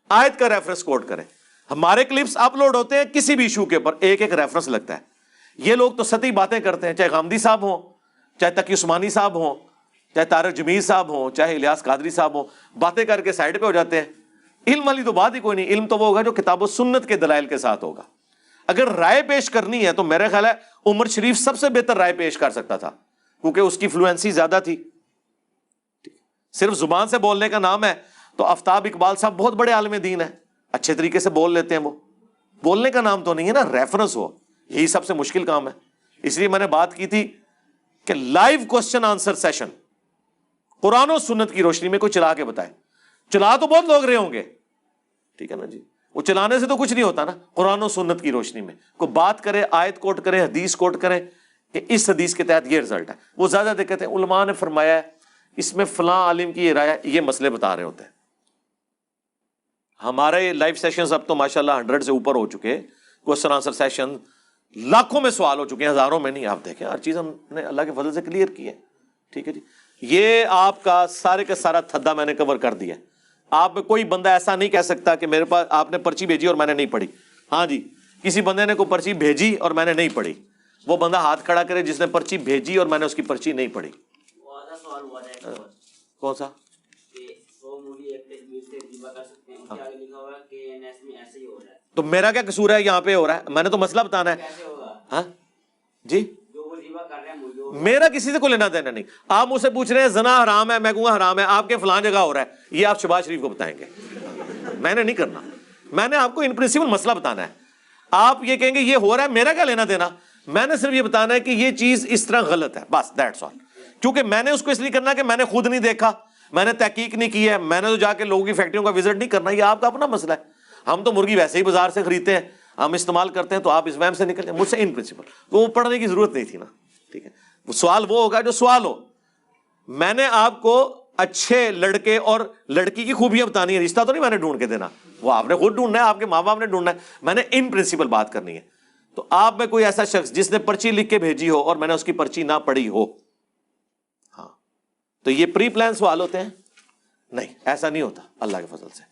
آیت کا ریفرنس کوٹ کریں۔ ہمارے کلپس اپلوڈ ہوتے ہیں کسی بھی ایشو کے اوپر، ایک ایک ریفرنس لگتا ہے۔ یہ لوگ تو سطحی باتیں کرتے ہیں، چاہے غامدی صاحب ہوں، چاہے تقی عثمانی صاحب ہوں، چاہے طارق جمیل صاحب ہوں، چاہے الیاس قادری صاحب ہوں، باتیں کر کے سائڈ پہ ہو جاتے ہیں۔ علم والی تو بات ہی کوئی نہیں، علم تو وہ ہوگا جو کتاب و سنت کے دلائل کے ساتھ ہوگا۔ اگر رائے پیش کرنی ہے تو میرا خیال ہے عمر شریف سب سے بہتر رائے پیش کر سکتا تھا، کیونکہ اس کی فلوئنسی زیادہ تھی۔ صرف زبان سے بولنے کا نام ہے تو آفتاب اقبال صاحب بہت بڑے عالم دین ہیں، اچھے طریقے سے بول لیتے ہیں، وہ بولنے کا نام تو نہیں ہے نا، ریفرنس ہو، یہی سب سے مشکل کام ہے۔ اس لیے میں نے بات کی تھی کہ لائیو کوسچن آنسر سیشن قرآن و سنت کی روشنی میں کوئی چلا کے بتائے۔ چلا تو بہت لوگ رہے ہوں گے، ٹھیک ہے نا جی، وہ چلانے سے تو کچھ نہیں ہوتا نا، قرآن و سنت کی روشنی میں کوئی بات کرے، آیت کوٹ کرے، حدیث کوٹ کرے کہ اس حدیث کے تحت یہ رزلٹ ہے۔ وہ زیادہ دقت ہے علماء نے فرمایا ہے، اس میں فلاں عالم کی یہ رائے، یہ مسئلے بتا رہے ہوتے ہیں۔ ہمارے لائیو سیشنز اب تو ماشاءاللہ 100 سے اوپر ہو چکے، کوسچن آنسر سیشن لاکھوں میں سوال ہو چکے ہیں، ہزاروں میں نہیں۔ آپ دیکھیں ہر چیز ہم نے اللہ کے فضل سے کلیئر کی ہے، ٹھیک ہے جی۔ یہ آپ کا سارے کا سارا تھدا میں نے کور کر دیا۔ آپ میں کوئی بندہ ایسا نہیں کہہ سکتا کہ میرے پاس آپ نے پرچی بھیجی اور میں نے نہیں پڑھی۔ ہاں جی، کسی بندے نے کوئی پرچی بھیجی اور میں نے نہیں پڑھی، وہ بندہ ہاتھ کھڑا کرے جس نے پرچی بھیجی اور میں نے اس کی پرچی نہیں پڑھی۔ کون سا؟ تو میرا کیا قصور ہے؟ یہاں پہ ہو رہا ہے، میں نے تو مسئلہ بتانا ہے۔ ہاں جی، میرا کسی سے کوئی لینا دینا نہیں۔ آپ مجھ سے پوچھ رہے ہیں زنا حرام ہے، میں کہوں گا حرام ہے، آپ کے فلان جگہ ہو رہا ہے، یہ آپ شہباز شریف کو بتائیں گے، میں نے نہیں کرنا۔ میں نے آپ کو ان پرنسپل مسئلہ بتانا ہے، آپ یہ کہیں گے یہ ہو رہا ہے، میرا کیا لینا دینا؟ میں نے صرف یہ بتانا ہے کہ یہ چیز اس طرح غلط ہے، بس دیٹس آل۔ کیونکہ میں نے اس کو اس لیے کرنا کہ میں نے خود نہیں دیکھا، میں نے تحقیق نہیں کی ہے، میں نے تو جا کے لوگوں کی فیکٹریوں کا وزٹ نہیں کرنا، یہ آپ کا اپنا مسئلہ ہے۔ ہم تو مرغی ویسے ہی بازار سے خریدتے ہیں، ہم استعمال کرتے ہیں، تو آپ اس وہم سے نکل جائیں۔ مجھ سے ان پرنسپل تو وہ پڑھنے کی ضرورت نہیں تھی نا، ٹھیک ہے۔ وہ سوال وہ ہوگا جو سوال ہو۔ میں نے آپ کو اچھے لڑکے اور لڑکی کی خوبیاں بتانی ہے، رشتہ تو نہیں میں نے ڈھونڈ کے دینا، وہ آپ نے خود ڈھونڈنا ہے، آپ کے ماں باپ نے ڈھونڈنا ہے۔ میں نے ان پرنسپل بات کرنی ہے۔ تو آپ میں کوئی ایسا شخص جس نے پرچی لکھ کے بھیجی ہو اور میں نے اس کی پرچی نہ پڑھی ہو، ہاں، تو یہ پری پلان سوال ہوتے ہیں؟ نہیں، ایسا نہیں ہوتا اللہ کے فضل سے۔